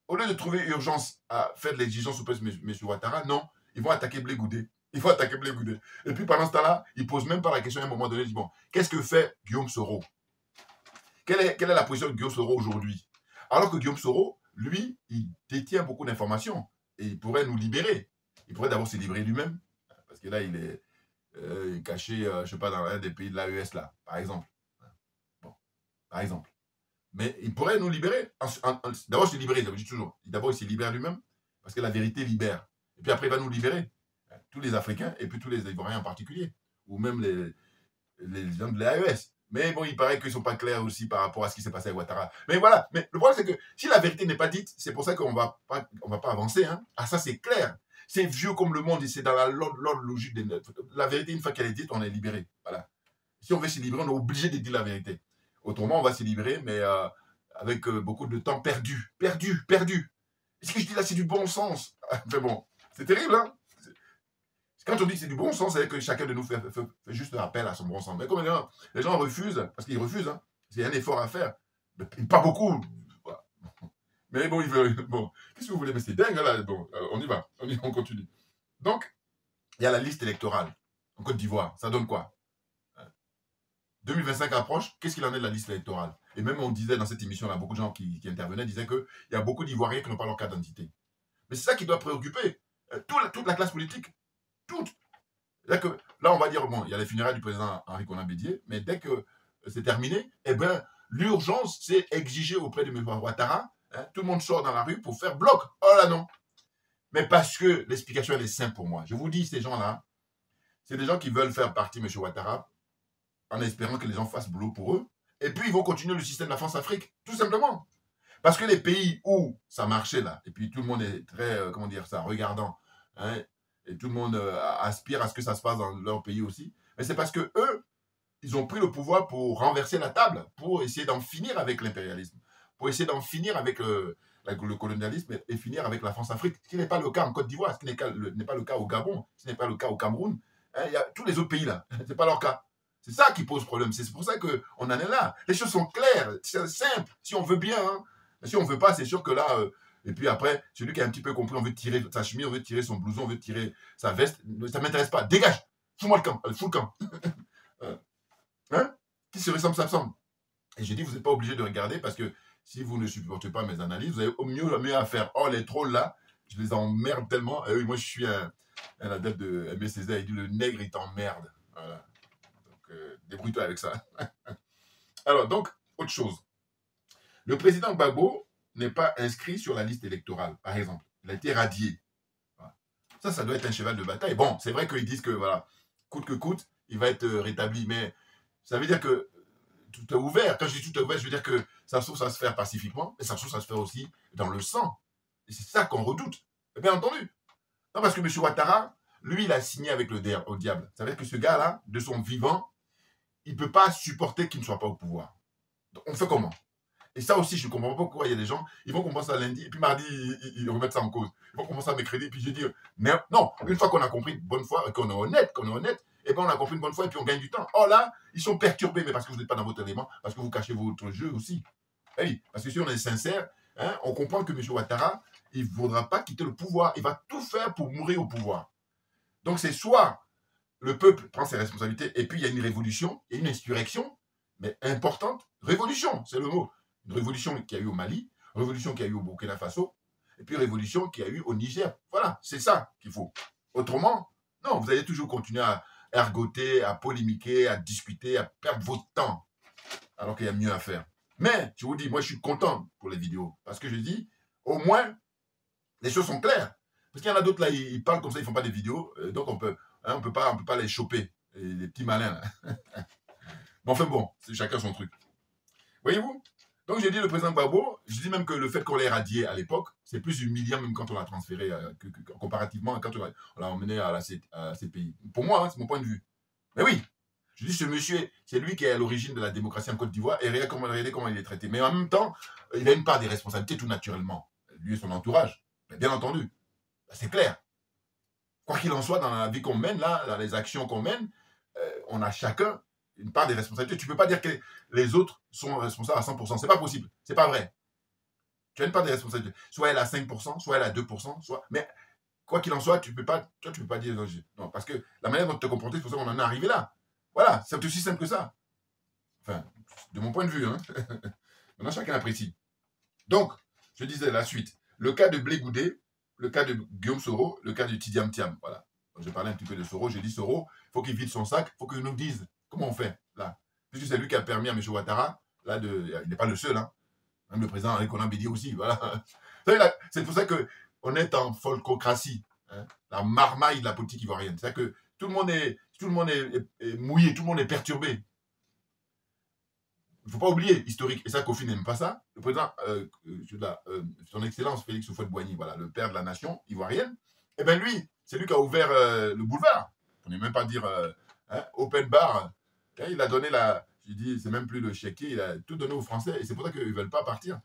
Au lieu de trouver urgence à faire de l'exigence auprès de M. Ouattara, non, ils vont attaquer Blé Goudé. Et puis pendant ce temps-là, ils ne posent même pas la question à un moment donné, ils disent bon, qu'est-ce que fait Guillaume Soro? Quelle est la position de Guillaume Soro aujourd'hui? Alors que Guillaume Soro, lui, il détient beaucoup d'informations et il pourrait nous libérer. Il pourrait d'abord se libérer lui-même, parce que là, il est caché, je ne sais pas, dans un des pays de l'AES, là, par exemple. Bon, par exemple. Mais il pourrait nous libérer. D'abord, se libérer, je dis toujours. D'abord, il se libère lui-même, parce que la vérité libère. Et puis après, il va nous libérer. Tous les Africains, et puis tous les Ivoiriens en particulier. Ou même les gens de l'AES. Mais bon, il paraît qu'ils ne sont pas clairs aussi par rapport à ce qui s'est passé avec Ouattara. Mais voilà, mais le problème, c'est que si la vérité n'est pas dite, c'est pour ça qu'on ne va pas avancer. Hein. Ah, ça, c'est clair. C'est vieux comme le monde et c'est dans l'ordre logique. La vérité, une fois qu'elle est dite, on est libéré. Voilà. Si on veut se libérer, on est obligé de dire la vérité. Autrement, on va se libérer, mais avec beaucoup de temps perdu. Ce que je dis là, c'est du bon sens. Mais bon, c'est terrible, hein. Quand on dit que c'est du bon sens, c'est que chacun de nous fait juste un appel à son bon sens. Mais comme les gens refusent, parce qu'ils refusent, hein, c'est un effort à faire. Mais pas beaucoup. Voilà. Mais bon, ils veulent. Bon, qu'est-ce que vous voulez? Mais c'est dingue, là. Bon, on y va. On continue. Donc, il y a la liste électorale en Côte d'Ivoire. Ça donne quoi? 2025 approche. Qu'est-ce qu'il en est de la liste électorale? Et même on disait dans cette émission-là, beaucoup de gens qui intervenaient disaient qu'il y a beaucoup d'Ivoiriens qui n'ont pas leur carte d'identité. Mais c'est ça qui doit préoccuper toute la classe politique. Que, là, on va dire, bon, il y a les funérailles du président Henri Konan Bédié, mais dès que c'est terminé, eh bien, l'urgence, c'est exiger auprès de M. Ouattara, hein, tout le monde sort dans la rue pour faire bloc. Oh là non. Mais parce que l'explication, elle est simple pour moi. Je vous dis, ces gens-là, c'est des gens qui veulent faire partie de M. Ouattara en espérant que les gens fassent boulot pour eux. Et puis, ils vont continuer le système de la France-Afrique, tout simplement. Parce que les pays où ça marchait, là, et puis tout le monde est très, comment dire ça, regardant, hein, et tout le monde aspire à ce que ça se passe dans leur pays aussi. Mais c'est parce que eux, ils ont pris le pouvoir pour renverser la table, pour essayer d'en finir avec l'impérialisme, pour essayer d'en finir avec le colonialisme et finir avec la France-Afrique, ce qui n'est pas le cas en Côte d'Ivoire, ce qui n'est pas le cas au Gabon, ce n'est pas le cas au Cameroun. Hein, il y a tous les autres pays là, ce n'est pas leur cas. C'est ça qui pose problème, c'est pour ça qu'on en est là. Les choses sont claires, c'est simple, si on veut bien. Hein. Si on ne veut pas, c'est sûr que là... et puis après, celui qui a un petit peu compris, on veut tirer sa chemise, on veut tirer son blouson, on veut tirer sa veste, ça ne m'intéresse pas, dégage, fous-moi le camp, fous le camp. Hein? Qui se ressemble, ça me semble. Et j'ai dit, vous n'êtes pas obligé de regarder parce que si vous ne supportez pas mes analyses, vous avez au mieux à faire. Oh, les trolls là, je les emmerde tellement. Et oui, moi je suis un adepte de Aimé Césaire, il dit le nègre il t'emmerde. Voilà. Donc débrouille-toi avec ça. Alors, donc, autre chose. Le président Gbagbo n'est pas inscrit sur la liste électorale, par exemple. Il a été radié. Voilà. Ça doit être un cheval de bataille. Bon, c'est vrai qu'ils disent que, voilà, coûte que coûte, il va être rétabli, mais ça veut dire que tout est ouvert. Quand je dis tout est ouvert, je veux dire que ça se trouve, ça se faire pacifiquement, mais ça se trouve, ça se faire aussi dans le sang. Et c'est ça qu'on redoute. Bien entendu. Non, parce que M. Ouattara, lui, il a signé avec le diable. Ça veut dire que ce gars-là, de son vivant, il ne peut pas supporter qu'il ne soit pas au pouvoir. Donc, on fait comment? Et ça aussi, je ne comprends pas pourquoi il y a des gens, ils vont commencer à lundi, et puis mardi, ils remettent ça en cause. Ils vont commencer à mercredi, et puis je dis, mais non, une fois qu'on a compris une bonne fois, qu'on est honnête, et bien on a compris une bonne fois, et puis on gagne du temps. Oh là, ils sont perturbés, mais parce que vous n'êtes pas dans votre élément, parce que vous cachez votre jeu aussi. Et oui, parce que si on est sincère, hein, on comprend que M. Ouattara, il ne voudra pas quitter le pouvoir, il va tout faire pour mourir au pouvoir. Donc c'est soit le peuple prend ses responsabilités, et puis il y a une révolution, et une insurrection, mais importante, révolution, c'est le mot. Une révolution qu'il y a eu au Mali, une révolution qu'il y a eu au Burkina Faso, et puis une révolution qu'il y a eu au Niger. Voilà, c'est ça qu'il faut. Autrement, non, vous allez toujours continuer à ergoter, à polémiquer, à discuter, à perdre votre temps, alors qu'il y a mieux à faire. Mais, je vous dis, moi je suis content pour les vidéos, parce que je dis, au moins, les choses sont claires. Parce qu'il y en a d'autres là, ils parlent comme ça, ils ne font pas des vidéos, donc on peut pas les choper, les petits malins là. Mais enfin bon, c'est chacun son truc. Voyez-vous? Donc j'ai dit le président Gbagbo, je dis même que le fait qu'on l'ait radié à l'époque, c'est plus humiliant même quand on l'a transféré, comparativement à quand on l'a emmené à la CPI. Pour moi, hein, c'est mon point de vue. Mais oui, je dis ce monsieur, c'est lui qui est à l'origine de la démocratie en Côte d'Ivoire, et regardez comment il est traité. Mais en même temps, il a une part des responsabilités tout naturellement. Lui et son entourage, bien entendu. C'est clair. Quoi qu'il en soit, dans la vie qu'on mène, là, dans les actions qu'on mène, on a chacun une part des responsabilités. Tu ne peux pas dire que les autres sont responsables à 100%. Ce n'est pas possible. Ce n'est pas vrai. Tu as une part des responsabilités. Soit elle a 5%, soit elle a 2%, soit... Mais quoi qu'il en soit, tu ne peux pas dire... Non, parce que la manière dont tu te comportes, c'est pour ça qu'on en est arrivé là. Voilà, c'est aussi simple que ça. Enfin, de mon point de vue. Hein. Maintenant, chacun apprécie. Donc, je disais la suite. Le cas de Blé Goudé, le cas de Guillaume Soro, le cas de Tidiane Thiam. Voilà. Je parlais un petit peu de Soro. J'ai dit Soro, il faut qu'il vide son sac, il faut qu'il nous dise comment on fait, là. Puisque c'est lui qui a permis à M. Ouattara, là, il n'est pas le seul, hein. Même le président Henri Konan Bédié aussi, voilà. C'est pour ça qu'on est en folkocratie, hein, la marmaille de la politique ivoirienne. C'est-à-dire que tout le monde est mouillé, tout le monde est perturbé. Il ne faut pas oublier, historique, et ça, Kofi n'aime pas ça. Le président, son excellence Félix Houphouët-Boigny, voilà, le père de la nation ivoirienne, eh bien lui, c'est lui qui a ouvert le boulevard. On n'est même pas dire open bar. Il a donné j'ai dit, c'est même plus le chéquier, il a tout donné aux Français, et c'est pour ça qu'ils ne veulent pas partir.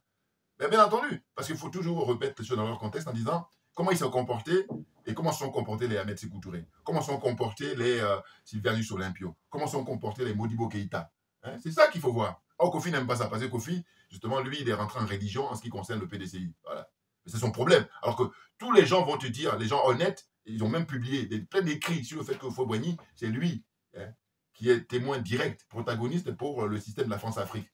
Mais bien entendu, parce qu'il faut toujours remettre les choses dans leur contexte en disant comment ils sont comportés, et comment sont comportés les Ahmed Sékou Touré, comment sont comportés les Sylvianus Olympio, comment sont comportés les Modibo Keïta. Hein, c'est ça qu'il faut voir. Or, Kofi n'aime pas ça, parce que Kofi, justement, lui, il est rentré en religion en ce qui concerne le PDCI. Voilà. C'est son problème. Alors que tous les gens vont te dire, les gens honnêtes, ils ont même publié plein d'écrits sur le fait que Houphouët-Boigny, c'est lui, hein, qui est témoin direct, protagoniste pour le système de la France-Afrique.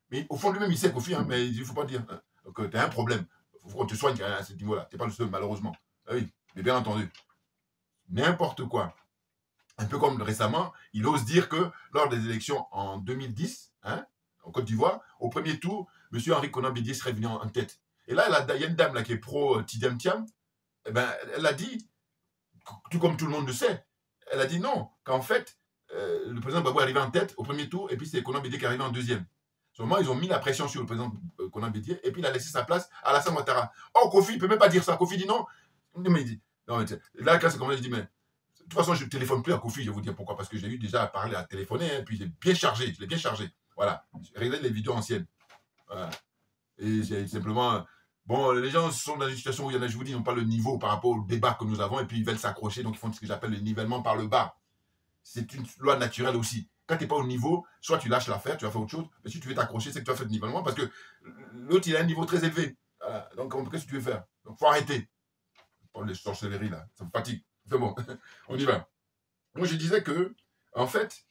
Mais au fond de lui-même, il sait Kofi, hein, mais il ne faut pas dire. Hein. Donc, tu as un problème. Il faut qu'on te soigne à ce niveau-là. Tu n'es pas le seul, malheureusement. Ah oui, mais bien entendu. N'importe quoi. Un peu comme récemment, il ose dire que lors des élections en 2010, hein, en Côte d'Ivoire, au premier tour, M. Henri Konan Bédié serait venu en tête. Et là, il y a une dame là, qui est pro-Tidiane Thiam. Eh ben, elle a dit, tout comme tout le monde le sait, elle a dit non, qu'en fait, le président Gbagbo est arrivé en tête au premier tour, et puis c'est Konan Bédié qui est arrivé en deuxième. Seulement, ils ont mis la pression sur le président Konan Bédié, et puis il a laissé sa place à Alassane Ouattara. Oh, Kofi, il ne peut même pas dire ça. Kofi dit non. Mais il dit, non, mais là, quand c'est comme ça, je dis, mais De toute façon, je ne téléphone plus à Kofi, je vais vous dire pourquoi. Parce que j'ai eu déjà à parler, à téléphoner, hein, puis j'ai bien chargé, je l'ai bien chargé. Voilà. Regardez les vidéos anciennes. Voilà. Et c'est simplement... Bon, les gens sont dans une situation où il y en a, je vous dis, ils n'ont pas le niveau par rapport au débat que nous avons, et puis ils veulent s'accrocher, donc ils font ce que j'appelle le nivellement par le bas. C'est une loi naturelle aussi. Quand tu n'es pas au niveau, soit tu lâches l'affaire, tu vas faire autre chose, mais si tu veux t'accrocher, c'est que tu vas faire le nivellement, parce que l'autre, il a un niveau très élevé. Voilà. Donc, qu'est-ce que tu veux faire? Donc, il faut arrêter. Oh, les sorcelleries, là, ça me fatigue. C'est bon, on y va. Moi, je disais que, en fait,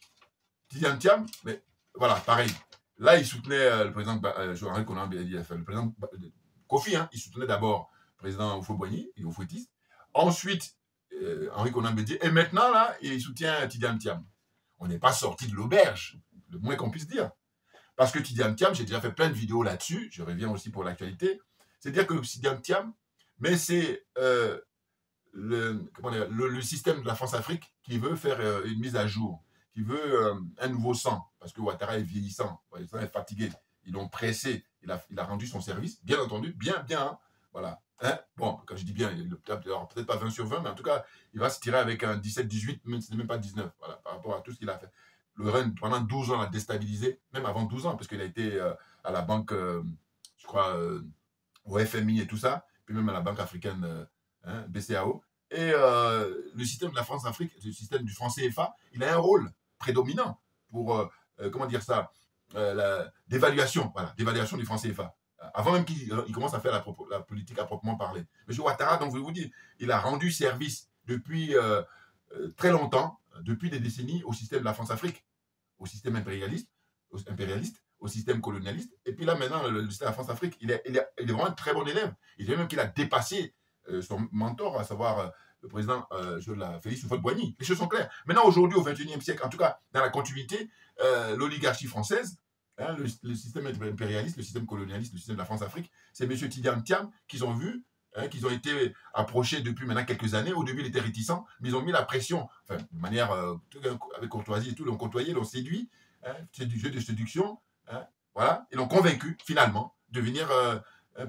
Tidjane Thiam, mais voilà, pareil. Là, il soutenait le président Henri Konan, le président Kofi, hein, il soutenait d'abord le président Houphouët-Boigny, il est oufouettiste. Ensuite, Henri Konan Bédié. Et maintenant, là, il soutient Tidjane Thiam. On n'est pas sorti de l'auberge, le moins qu'on puisse dire. Parce que Tidjane Thiam, j'ai déjà fait plein de vidéos là-dessus, je reviens aussi pour l'actualité. C'est-à-dire que Tidjane Thiam, mais c'est le système de la France-Afrique qui veut faire une mise à jour, qui veut un nouveau sang, parce que Ouattara est vieillissant, il est fatigué, ils l'ont pressé, il a rendu son service, bien entendu, bien, hein, voilà. Hein? Bon, quand je dis bien, peut-être pas 20 sur 20, mais en tout cas, il va se tirer avec un 17-18, même pas 19, voilà, par rapport à tout ce qu'il a fait. Le REN, pendant 12 ans, l'a déstabilisé, même avant 12 ans, parce qu'il a été à la banque, je crois, au FMI et tout ça, puis même à la banque africaine, BCAO. Et le système de la France-Afrique, le système du franc CFA, il a un rôle prédominant pour, comment dire ça, d'évaluation, voilà, d'évaluation du franc CFA. Avant même qu'il commence à faire la politique à proprement parler. M. Ouattara, donc je vais vous dire, il a rendu service depuis très longtemps, depuis des décennies, au système de la France-Afrique, au système impérialiste, au système colonialiste. Et puis là, maintenant, le système de la France-Afrique, il est vraiment un très bon élève. Il dirait même qu'il a dépassé son mentor, à savoir le président Félix Houphouët-Boigny. Les choses sont claires. Maintenant, aujourd'hui, au XXIe siècle, en tout cas, dans la continuité, l'oligarchie française, hein, le système impérialiste, le système colonialiste, le système de la France-Afrique, c'est M. Tidjane Thiam qu'ils ont vu, hein, qu'ils ont été approchés depuis maintenant quelques années. Au début, il était réticent, mais ils ont mis la pression, enfin, de manière avec courtoisie et tout, l'ont côtoyé, l'ont séduit. Hein, c'est du jeu de séduction. Hein, voilà, ils l'ont convaincu, finalement, de venir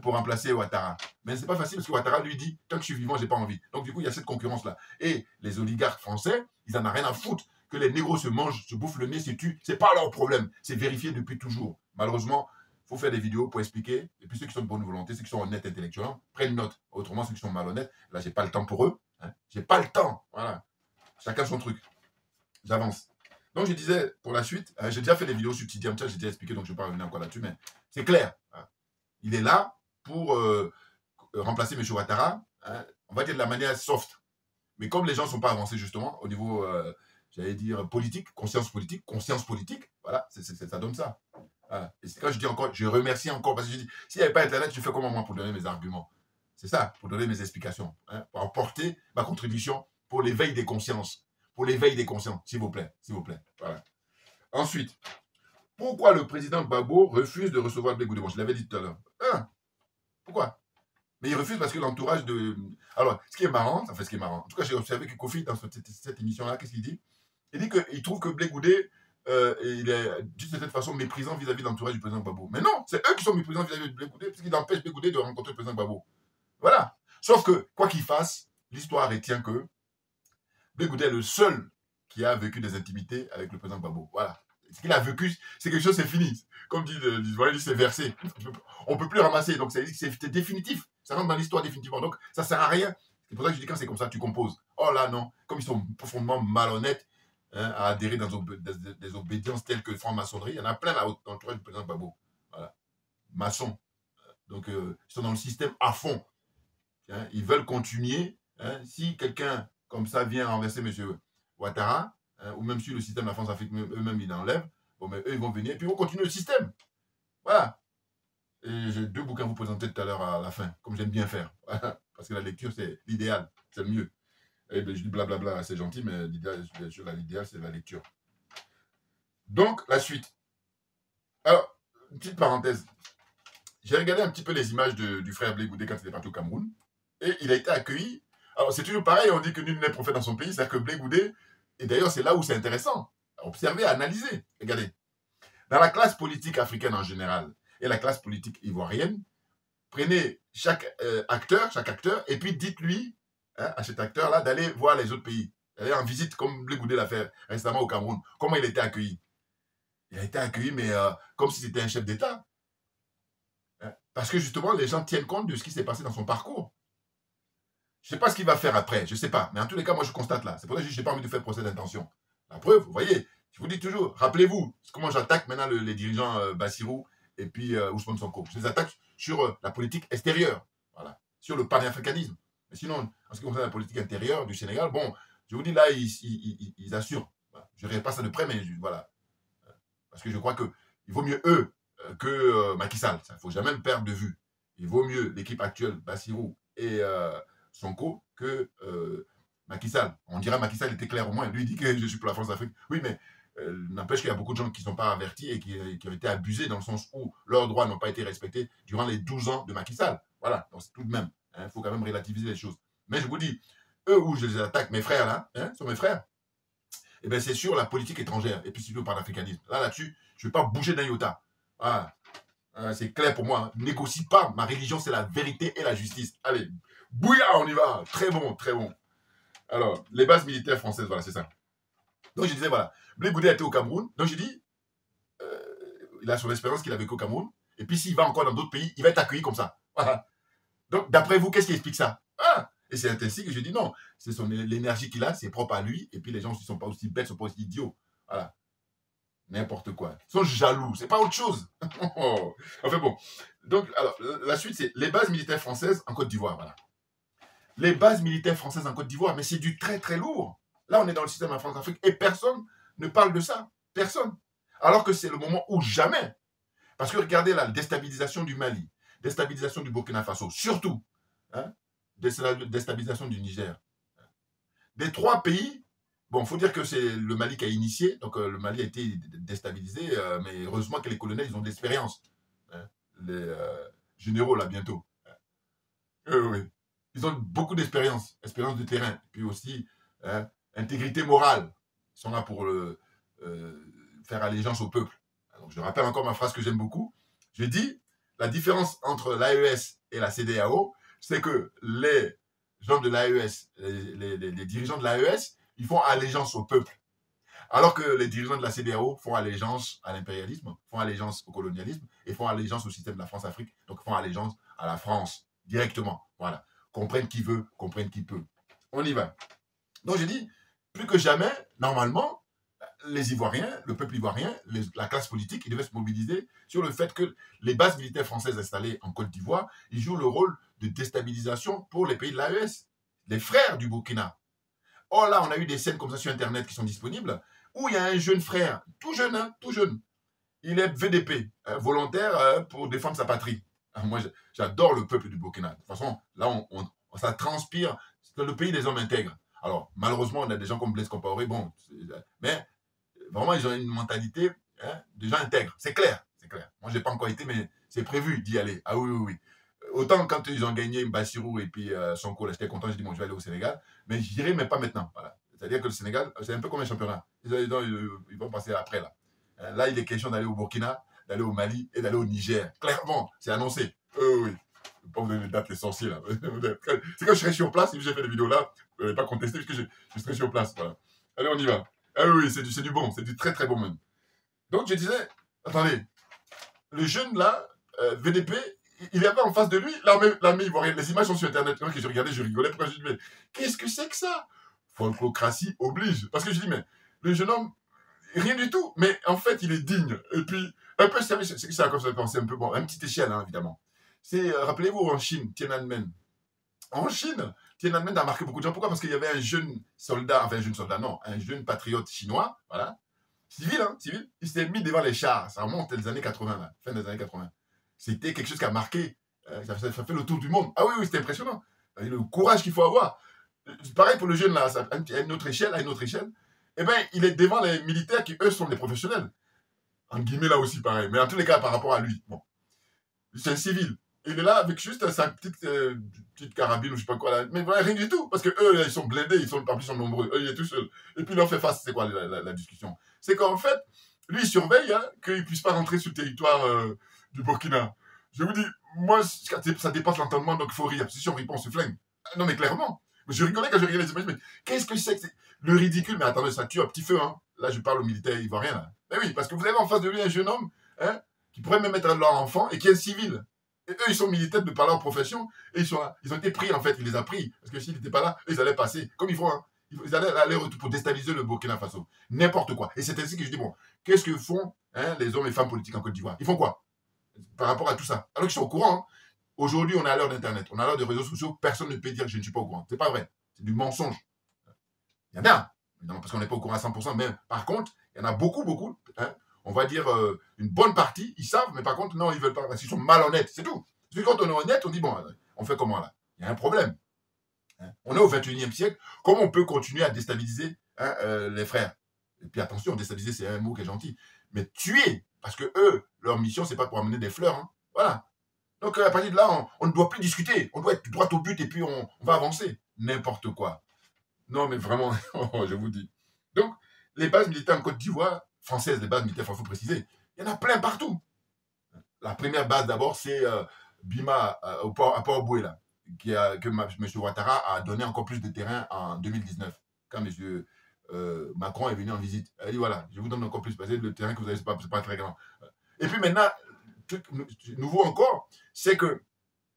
pour remplacer Ouattara. Mais ce n'est pas facile parce que Ouattara lui dit, tant que je suis vivant, je n'ai pas envie. Donc, du coup, il y a cette concurrence-là. Et les oligarques français, ils n'en ont rien à foutre que les négros se mangent, se bouffent le nez, se tuent. Ce n'est pas leur problème. C'est vérifié depuis toujours. Malheureusement, il faut faire des vidéos pour expliquer. Et puis, ceux qui sont de bonne volonté, ceux qui sont honnêtes intellectuellement, prennent note. Autrement, ceux qui sont malhonnêtes, là, je n'ai pas le temps pour eux. Hein. Je n'ai pas le temps. Voilà. Chacun son truc. J'avance. Donc, je disais, pour la suite, j'ai déjà fait des vidéos sur Tidjane Thiam, j'ai déjà expliqué, donc je ne vais pas revenir encore là-dessus, mais c'est clair. Hein. Il est là pour remplacer M. Ouattara, hein, on va dire de la manière soft. Mais comme les gens ne sont pas avancés, justement, au niveau, j'allais dire, politique, conscience politique, voilà, ça donne ça. Voilà. Et quand je dis encore, je remercie encore, parce que je dis, s'il n'y avait pas Internet, je fais comment moi pour donner mes arguments? C'est ça, pour donner mes explications, hein, pour apporter ma contribution pour l'éveil des consciences. Pour l'éveil des consciences, s'il vous plaît, s'il vous plaît. Voilà. Ensuite, pourquoi le président Gbagbo refuse de recevoir Blé Goudé? Bon, je l'avais dit tout à l'heure. Hein? Pourquoi? Mais il refuse parce que l'entourage de... Alors, ce qui est marrant, enfin ce qui est marrant, en tout cas j'ai observé que Kofi, dans cette émission-là, qu'est-ce qu'il dit? Il dit qu'il trouve que Blé Goudé, il est d'une certaine façon méprisant vis-à-vis de l'entourage du président Gbagbo. Mais non, c'est eux qui sont méprisants vis-à-vis de Blé Goudé, parce qu'ils empêchent Blé Goudé de rencontrer le président Gbagbo. Voilà. Sauf que, quoi qu'il fasse, l'histoire retient que Blé Goudé est le seul qui a vécu des intimités avec le président Gbagbo. Voilà. Ce qu'il a vécu, c'est quelque chose, c'est fini. Comme dit c'est versé. On ne peut plus ramasser. Donc, c'est définitif. Ça rentre dans l'histoire définitivement. Donc, ça ne sert à rien. C'est pour ça que je dis quand c'est comme ça, tu composes. Oh là, non. Comme ils sont profondément malhonnêtes hein, à adhérer dans des obédiences telles que franc-maçonnerie, il y en a plein là dans l'entourage du président Gbagbo. Voilà. Maçons. Donc, ils sont dans le système à fond. Hein, ils veulent continuer. Hein, si quelqu'un comme ça vient renverser M. Ouattara, hein, ou même si le système de la France-Afrique, eux-mêmes, ils l'enlèvent, bon, mais eux, ils vont venir, et puis ils vont continuer le système. Voilà. Et j'ai 2 bouquins à vous présenter tout à l'heure à la fin, comme j'aime bien faire. Voilà. Parce que la lecture, c'est l'idéal, c'est le mieux. Et ben, je dis blablabla, c'est gentil, mais l'idéal, c'est la lecture. Donc, la suite. Alors, une petite parenthèse. J'ai regardé un petit peu les images du frère Blé Goudé quand il est parti au Cameroun, et il a été accueilli. Alors, c'est toujours pareil, on dit que nul n'est prophète dans son pays, c'est-à-dire que Blé Goudé, et d'ailleurs, c'est là où c'est intéressant, à observer, à analyser. Regardez. Dans la classe politique africaine en général, et la classe politique ivoirienne, prenez chaque acteur, et puis dites-lui, hein, à cet acteur-là, d'aller voir les autres pays. allé en visite, comme Blé Goudé l'a fait récemment au Cameroun. Comment il a été accueilli? Il a été accueilli, mais comme si c'était un chef d'État. Hein? Parce que justement, les gens tiennent compte de ce qui s'est passé dans son parcours. Je ne sais pas ce qu'il va faire après, je ne sais pas. Mais en tous les cas, moi, je constate là. C'est pour ça que je n'ai pas envie de faire procès d'intention. La preuve, vous voyez, je vous dis toujours, rappelez-vous comment j'attaque maintenant les dirigeants Bassirou et puis Ousmane Sonko. Je les attaque sur la politique extérieure, voilà, sur le panafricanisme. Mais sinon, en ce qui concerne la politique intérieure du Sénégal, bon, je vous dis là, ils assurent. Voilà. Je ne regarde pas ça de près, mais voilà. Parce que je crois qu'il vaut mieux eux que Macky Sall. Il ne faut jamais le perdre de vue. Il vaut mieux l'équipe actuelle, Bassirou et Sonko, que Macky Sall. On dirait Macky Sall était clair au moins. Lui, il dit que je suis pour la France d'Afrique. Oui, mais n'empêche qu'il y a beaucoup de gens qui ne sont pas avertis et qui ont été abusés dans le sens où leurs droits n'ont pas été respectés durant les 12 ans de Macky Sall. Voilà, donc c'est tout de même. Il faut quand même relativiser les choses. Mais je vous dis, eux où je les attaque, mes frères là, sont mes frères, eh bien c'est sur la politique étrangère et puis surtout par l'africanisme. Là-dessus, je ne vais pas bouger d'un iota. Voilà. C'est clair pour moi. Négocie pas. Ma religion, c'est la vérité et la justice. Allez, bouillard, on y va. Très bon, très bon. Alors, les bases militaires françaises, voilà, c'est ça. Donc, je disais, voilà, Blé Goudé a été au Cameroun. Donc, j'ai dit, il a son expérience qu'il a vécu au Cameroun. Et puis, s'il va encore dans d'autres pays, il va être accueilli comme ça. Voilà. Donc, d'après vous, qu'est-ce qui explique ça? Et c'est ainsi que je dis non. C'est l'énergie qu'il a, c'est propre à lui. Et puis, les gens ne sont pas aussi bêtes, ne sont pas aussi idiots. Voilà. N'importe quoi. Ils sont jaloux. C'est pas autre chose. Enfin bon. Donc, alors, la suite, c'est les bases militaires françaises en Côte d'Ivoire. Voilà. Les bases militaires françaises en Côte d'Ivoire, mais c'est du très très lourd. Là, on est dans le système en France-Afrique et personne ne parle de ça. Personne. Alors que c'est le moment où jamais. Parce que regardez là, la déstabilisation du Mali, déstabilisation du Burkina Faso, surtout, hein, déstabilisation du Niger. Des trois pays, bon, il faut dire que c'est le Mali qui a initié, donc le Mali a été déstabilisé, mais heureusement que les colonels, ils ont de l'expérience. Hein, les généraux, là, bientôt. Oui. Ils ont beaucoup d'expérience, expérience de terrain, puis aussi intégrité morale. Ils sont là pour faire allégeance au peuple. Donc, je rappelle encore ma phrase que j'aime beaucoup. Je dis, la différence entre l'AES et la CEDEAO, c'est que les gens de l'AES, les dirigeants de l'AES, ils font allégeance au peuple. Alors que les dirigeants de la CEDEAO font allégeance à l'impérialisme, font allégeance au colonialisme et font allégeance au système de la France-Afrique. Donc, font allégeance à la France, directement. Voilà. Comprenne qui veut, comprenne qui peut. On y va. Donc, j'ai dit, plus que jamais, normalement, les Ivoiriens, le peuple ivoirien, la classe politique, ils devaient se mobiliser sur le fait que les bases militaires françaises installées en Côte d'Ivoire, ils jouent le rôle de déstabilisation pour les pays de l'AES, les frères du Burkina. Oh là, on a eu des scènes comme ça sur Internet qui sont disponibles, où il y a un jeune frère, tout jeune, hein, tout jeune. Il est VDP, volontaire pour défendre sa patrie. Moi, j'adore le peuple du Burkina. De toute façon, là, ça transpire. C'est le pays des hommes intègres. Alors, malheureusement, on a des gens comme Blaise Compaoré, bon, mais vraiment, ils ont une mentalité de gens intègres. C'est clair, c'est clair. Moi, je n'ai pas encore été, mais c'est prévu d'y aller. Ah oui, oui, oui. Autant quand ils ont gagné Bassirou et puis Sonko, j'étais content, je dis, bon, je vais aller au Sénégal, mais je dirais, mais pas maintenant. Voilà. C'est-à-dire que le Sénégal, c'est un peu comme un championnat. Ils vont passer après, là. Là, il est question d'aller au Burkina, d'aller au Mali et d'aller au Niger. Clairement, c'est annoncé. Oui. Je ne vais pas vous donner les dates essentielles. Là. C'est quand je serai sur place, et j'ai fait des vidéos là, je ne vais pas contester puisque je serai sur place. Voilà. Allez, on y va. Ah oui, c'est du bon, c'est du très très bon même. Donc je disais, attendez, le jeune là, VDP, il y avait en face de lui l'armée ivoirienne. Les images sont sur Internet. Quand je regardais, je rigolais. Pourquoi je dis, mais qu'est-ce que c'est que ça? Folklocratie oblige. Parce que je dis, mais le jeune homme, rien du tout. Mais en fait, il est digne. Et puis, un peu, c'est ça comme ça pensé un peu, bon, à une petite échelle, hein, évidemment. C'est, rappelez-vous, en Chine, Tiananmen. En Chine, Tiananmen a marqué beaucoup de gens. Pourquoi? Parce qu'il y avait un jeune soldat, enfin un jeune soldat, non, un jeune patriote chinois, voilà, civil, hein, civil. Il s'était mis devant les chars. Ça remonte des années 80, là, fin des années 80. C'était quelque chose qui a marqué. Ça fait le tour du monde. Ah oui, oui, c'était impressionnant. Le courage qu'il faut avoir. Pareil pour le jeune, là, à une autre échelle, eh bien, il est devant les militaires qui, eux, sont des professionnels. En guillemets, là aussi, pareil. Mais en tous les cas, par rapport à lui, bon. C'est un civil. Il est là avec juste sa petite carabine ou je sais pas quoi. Là. Mais voilà, rien du tout. Parce que eux, ils sont blindés, en plus, ils sont nombreux. Eux, il est tout seul. Et puis, il leur fait face. C'est quoi la discussion? C'est qu'en fait, lui, il surveille qu'il ne puisse pas rentrer sur le territoire du Burkina. Je vous dis, moi, ça dépasse l'entendement, donc il faut rire. Si on rit pas, on se flingue. Non, mais clairement. Je rigolais quand je regardais les images, mais qu'est-ce que c'est que Le ridicule, mais attendez, ça tue un petit feu, hein. Là, je parle aux militaires ivoiriens, là. Mais oui, parce que vous avez en face de lui un jeune homme, hein, qui pourrait même être leur enfant et qui est civil. Et eux, ils sont militaires de par leur profession, et ils ont été pris, en fait, il les a pris. Parce que s'ils n'étaient pas là, eux, ils allaient passer, comme ils font, hein. Ils allaient aller pour déstabiliser le Burkina Faso. N'importe quoi. Et c'est ainsi que je dis, bon, qu'est-ce que font hein, les hommes et femmes politiques en Côte d'Ivoire? Ils font quoi par rapport à tout ça? Alors qu'ils sont au courant, hein. Aujourd'hui, on est à l'heure d'Internet, on est à l'heure des réseaux sociaux, personne ne peut dire que je ne suis pas au courant. C'est pas vrai. C'est du mensonge. Il y en a, évidemment, parce qu'on n'est pas au courant à 100%, mais par contre, il y en a beaucoup, hein, on va dire une bonne partie, ils savent, mais par contre, non, ils veulent pas, parce qu'ils sont malhonnêtes, c'est tout. Parce que quand on est honnête, on dit, bon, on fait comment là? Il y a un problème. Hein? On est au 21e siècle, comment on peut continuer à déstabiliser hein, les frères? Et puis attention, déstabiliser, c'est un mot qui est gentil, mais tuer, parce que eux, leur mission, c'est pas pour amener des fleurs, hein. Voilà. Donc à partir de là, on ne doit plus discuter, on doit être droit au but et puis on va avancer. N'importe quoi. Non, mais vraiment, je vous dis. Donc, les bases militaires en Côte d'Ivoire, françaises, les bases militaires, il faut préciser, il y en a plein partout. La première base, d'abord, c'est Bima, à Port-Boué, là, que M. Ouattara a donné encore plus de terrain en 2019, quand M. Macron est venu en visite. Il a dit, voilà, je vous donne encore plus, parce que le terrain que vous avez, ce n'est pas très grand. Et puis maintenant, truc nouveau encore, c'est que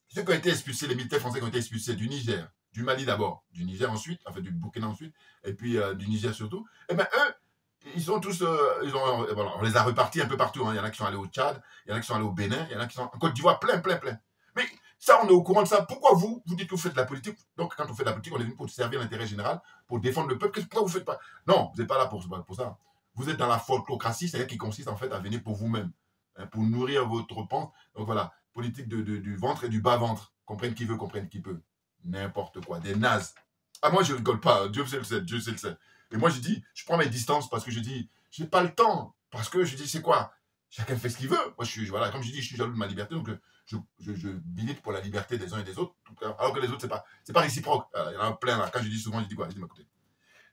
ceux qui ont été expulsés, les militaires français qui ont été expulsés du Niger, du Mali d'abord, du Niger ensuite, enfin du Burkina ensuite, et puis du Niger surtout, et bien eux, ils sont tous, voilà, on les a repartis un peu partout, hein. Il y en a qui sont allés au Tchad, il y en a qui sont allés au Bénin, il y en a qui sont en Côte d'Ivoire, plein. Mais ça, on est au courant de ça. Pourquoi vous dites que vous faites de la politique? Donc quand on fait de la politique, on est venu pour servir l'intérêt général, pour défendre le peuple. Pourquoi vous ne faites pas? Non, vous n'êtes pas là pour ça. Vous êtes dans la folklocratie, c'est-à-dire qui consiste en fait à venir pour vous-même, hein, pour nourrir votre panse. Donc voilà, politique du ventre et du bas-ventre. Comprenne qui veut, comprenne qui peut. N'importe quoi, des nazes. Ah, moi, je rigole pas. Dieu sait le sait, Dieu sait le sait. Et moi, je dis, je prends mes distances parce que je dis, j'ai pas le temps. Parce que je dis, c'est quoi? Chacun fait ce qu'il veut. Moi, voilà, comme je dis, je suis jaloux de ma liberté, donc je milite pour la liberté des uns et des autres. Alors que les autres, c'est pas réciproque. Il y en a plein là. Quand je dis souvent, je dis quoi? Je dis, écoutez,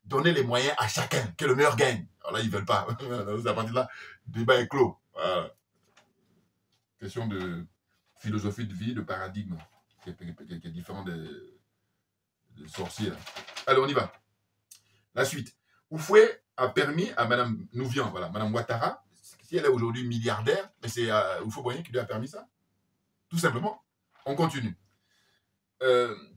donnez les moyens à chacun, que le meilleur gagne. Alors là, ils veulent pas. C'est à partir de là, le débat est clos. Voilà. Question de philosophie de vie, de paradigme, qui est différent des sorciers. Là. Allez, on y va. La suite. Oufoué a permis à Mme Nouvian, voilà, Mme Ouattara, si elle est aujourd'hui milliardaire, mais c'est Houphouët-Boigny qui lui a permis ça. Tout simplement. On continue.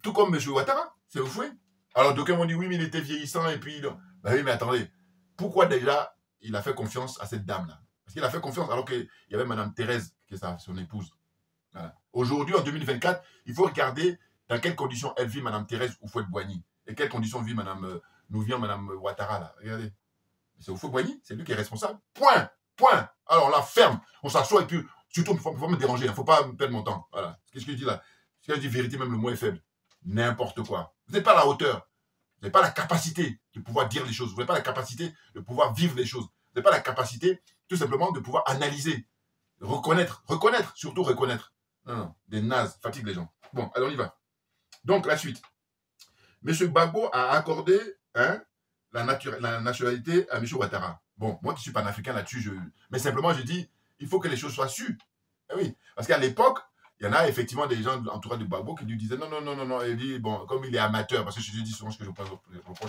Tout comme M. Ouattara, c'est Houphouët. Alors, d'aucuns m'ont dit, oui, mais il était vieillissant, et puis... Bah oui, mais attendez. Pourquoi déjà il a fait confiance à cette dame-là? Parce qu'il a fait confiance alors qu'il y avait Mme Thérèse, qui est son épouse. Voilà. Aujourd'hui, en 2024, il faut regarder dans quelles conditions elle vit Mme Thérèse Houphouët-Boigny. Et quelles conditions vit Mme Nouvian, Mme Ouattara, là. Regardez. C'est Houphouët-Boigny, c'est lui qui est responsable. Point. Alors, on la ferme, on s'assoit et puis, surtout, il ne faut pas me déranger, il ne faut pas me perdre mon temps. Voilà. Qu'est-ce que je dis là? Ce que je dis vérité, même le mot est faible. N'importe quoi. Vous n'êtes pas à la hauteur. Vous n'avez pas la capacité de pouvoir dire les choses. Vous n'avez pas la capacité de pouvoir vivre les choses. Vous n'avez pas la capacité, tout simplement, de pouvoir analyser, reconnaître, surtout reconnaître. Non, des nazes, fatigue les gens. Bon, allez, on y va. Donc, la suite. M. Gbagbo a accordé la nationalité à M. Ouattara. Bon, moi qui suis panafricain là-dessus, mais simplement, je dis, il faut que les choses soient sues. Eh oui, parce qu'à l'époque, il y en a effectivement des gens entourés de Gbagbo qui lui disaient non. Il dit, bon, comme il est amateur, parce que je dis souvent ce que je reproche au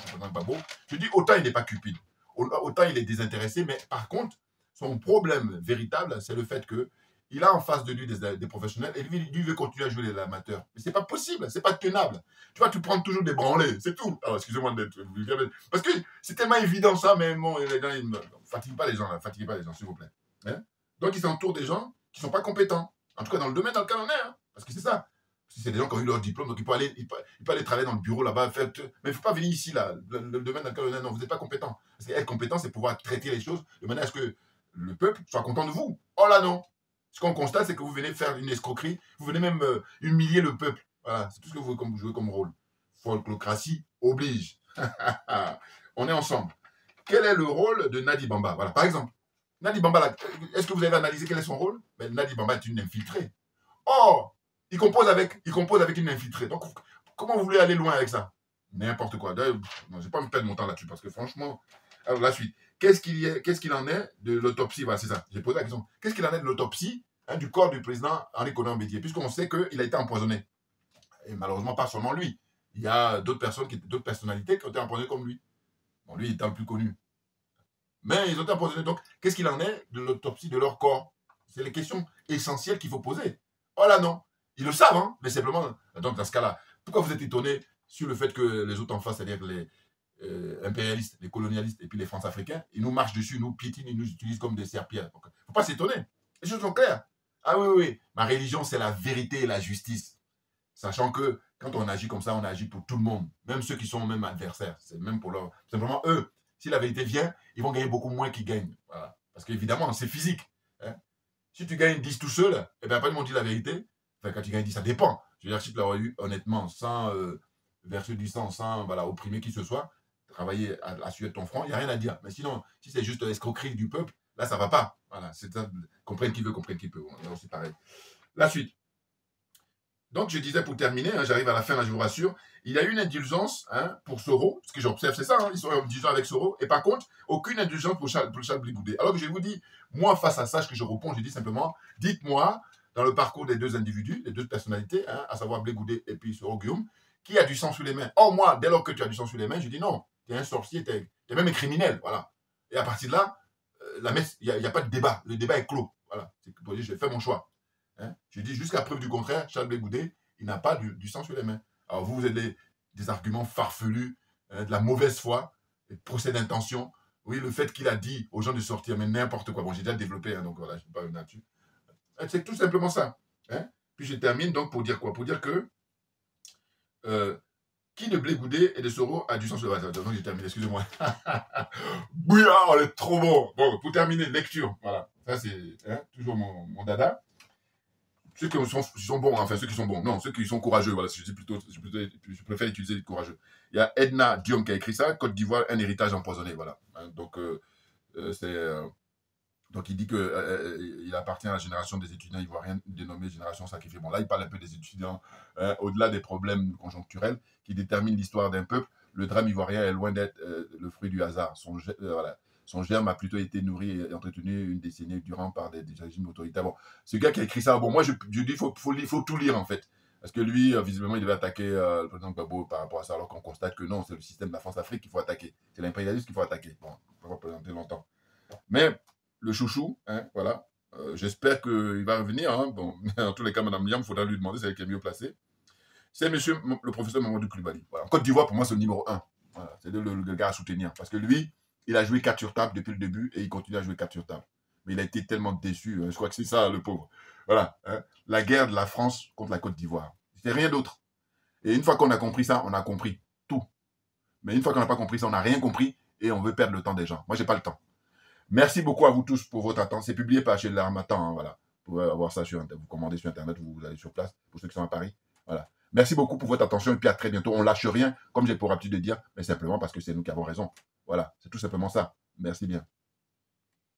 président Gbagbo, je dis, autant il n'est pas cupide, autant il est désintéressé, mais par contre, son problème véritable, c'est le fait que il a en face de lui des professionnels et lui veut continuer à jouer l'amateur. Mais c'est pas possible, c'est pas tenable. Tu vas te prendre toujours des branlés, c'est tout. Alors, excusez-moi d'être vulgaire, parce que c'est tellement évident ça, mais bon, les gens, ne fatiguent pas les gens, s'il vous plaît. Hein? Donc, ils s'entourent des gens qui ne sont pas compétents. En tout cas, dans le domaine dans lequel on est, hein, parce que c'est ça. C'est des gens qui ont eu leur diplôme, donc il peut aller travailler dans le bureau là-bas, mais il ne faut pas venir ici, là, le domaine dans lequel on est, non, vous n'êtes pas compétent. Parce qu'être compétent, c'est pouvoir traiter les choses de manière à ce que le peuple soit content de vous. Oh là non! Ce qu'on constate, c'est que vous venez faire une escroquerie, vous venez même humilier le peuple. Voilà, c'est tout ce que vous jouez comme rôle. Folklocratie oblige. On est ensemble. Quel est le rôle de Nadi Bamba? Voilà, par exemple, Nadi Bamba, est-ce que vous avez analysé quel est son rôle? Ben, Nadi Bamba est une infiltrée. Or, il compose avec une infiltrée. Donc, comment vous voulez aller loin avec ça? N'importe quoi. Je ne vais pas me perdre mon temps là-dessus, parce que franchement... Alors, la suite. Qu'est-ce qu'il en est de l'autopsie? Voilà, c'est ça. J'ai posé la question. Qu'est-ce qu'il en est de l'autopsie du corps du président Henri Konan Bédié? Puisqu'on sait qu'il a été empoisonné. Et malheureusement, pas seulement lui. Il y a d'autres personnes, d'autres personnalités qui ont été empoisonnées comme lui. Bon, lui, il étant le plus connu. Mais ils ont été empoisonnés. Donc, qu'est-ce qu'il en est de l'autopsie de leur corps? C'est les questions essentielles qu'il faut poser. Voilà, non. Ils le savent, hein, mais simplement, donc dans ce cas-là, pourquoi vous êtes étonné sur le fait que les autres en face, c'est-à-dire les impérialistes, les colonialistes et puis les France-Africains, ils nous marchent dessus, ils nous piétinent, ils nous utilisent comme des serpillères. Il ne faut pas s'étonner. Les choses sont claires. Ah oui, oui, ma religion, c'est la vérité et la justice. Sachant que quand on agit comme ça, on agit pour tout le monde, même ceux qui sont même adversaires. C'est même pour leur... Simplement, eux, si la vérité vient, ils vont gagner beaucoup moins qu'ils gagnent. Voilà. Parce qu'évidemment, c'est physique. Hein. Si tu gagnes 10 tout seul, eh bien, après, ils m'ont dit la vérité. Enfin, quand tu gagnes 10, ça dépend. Je veux dire, si tu l'aurais eu honnêtement, sans verser du sang, sans voilà, opprimer qui que ce soit, travailler à suer ton front, il n'y a rien à dire. Mais sinon, si c'est juste l'escroquerie du peuple, là, ça ne va pas. Voilà, c'est ça. Comprenne qui veut, comprenne qui peut. C'est pareil. La suite. Donc, je disais pour terminer, hein, j'arrive à la fin, là, je vous rassure, il y a une indulgence hein, pour Soro, ce que j'observe, c'est ça, hein, ils sont indulgents avec Soro, et par contre, aucune indulgence pour Charles Blé Goudé. Alors que je vous dis, moi, face à ça, ce que je réponds, je dis simplement, dites-moi, dans le parcours des deux individus, des deux personnalités, hein, à savoir Blé Goudé et puis Soro Guillaume, qui a du sang sur les mains. Or, moi, dès lors que tu as du sang sur les mains, je dis non, tu es un sorcier, tu es même un criminel, voilà. Et à partir de là, il n'y a pas de débat, le débat est clos, voilà. C'est pour dire, j'ai fait mon choix. Hein? Je dis jusqu'à preuve du contraire, Charles Blé Goudé, il n'a pas du sang sur les mains. Alors vous avez des arguments farfelus, de la mauvaise foi, des procès d'intention. Oui, le fait qu'il a dit aux gens de sortir, mais n'importe quoi. Bon, j'ai déjà développé, hein, donc voilà, je ne vais pas revenir là-dessus. C'est tout simplement ça. Hein? Puis je termine donc pour dire quoi? Pour dire que qui de Blé Goudé et de Soro a du sang sur les mains? Donc j'ai terminé, excusez-moi. Bouillard, on est trop bon. Bon, pour terminer, lecture. Voilà, ça c'est hein, toujours mon dada. Ceux qui sont bons, enfin ceux qui sont bons, non, ceux qui sont courageux, voilà, je préfère utiliser courageux. Il y a Edna Diom qui a écrit ça, Côte d'Ivoire, un héritage empoisonné, voilà. Hein, donc, donc il dit qu'il appartient à la génération des étudiants ivoiriens dénommée génération sacrifiée. Bon là, il parle un peu des étudiants, au-delà des problèmes conjoncturels qui déterminent l'histoire d'un peuple. Le drame ivoirien est loin d'être le fruit du hasard. Voilà. Son germe a plutôt été nourri et entretenu une décennie durant par des régimes autoritaires. Bon, ce gars qui a écrit ça, bon, moi je dis qu'il faut tout lire en fait. Parce que lui, visiblement, il devait attaquer le président Gbagbo par rapport à ça, alors qu'on constate que non, c'est le système de la France-Afrique qu'il faut attaquer. C'est l'impérialisme qu'il faut attaquer. Bon, on va pas présenter longtemps. Mais le chouchou, hein, voilà, j'espère qu'il va revenir. Hein, bon, en tous les cas, Mme Liam, il faudra lui demander, c'est elle qui est mieux placée. C'est monsieur le professeur Mamadou Coulibaly. Voilà. En Côte d'Ivoire, pour moi, c'est le numéro 1. Voilà. C'est le gars à soutenir. Parce que lui, il a joué 4 sur table depuis le début et il continue à jouer 4 sur table. Mais il a été tellement déçu. Je crois que c'est ça, le pauvre. Voilà. Hein, la guerre de la France contre la Côte d'Ivoire. C'est rien d'autre. Et une fois qu'on a compris ça, on a compris tout. Mais une fois qu'on n'a pas compris ça, on n'a rien compris et on veut perdre le temps des gens. Moi, j'ai pas le temps. Merci beaucoup à vous tous pour votre attention. C'est publié par chez l'Armatan. Hein, voilà. Vous pouvez avoir ça sur Internet. Vous commandez sur Internet, vous allez sur place. Pour ceux qui sont à Paris. Voilà. Merci beaucoup pour votre attention et puis à très bientôt. On ne lâche rien, comme j'ai pour habitude de dire, mais simplement parce que c'est nous qui avons raison. Voilà, c'est tout simplement ça. Merci bien.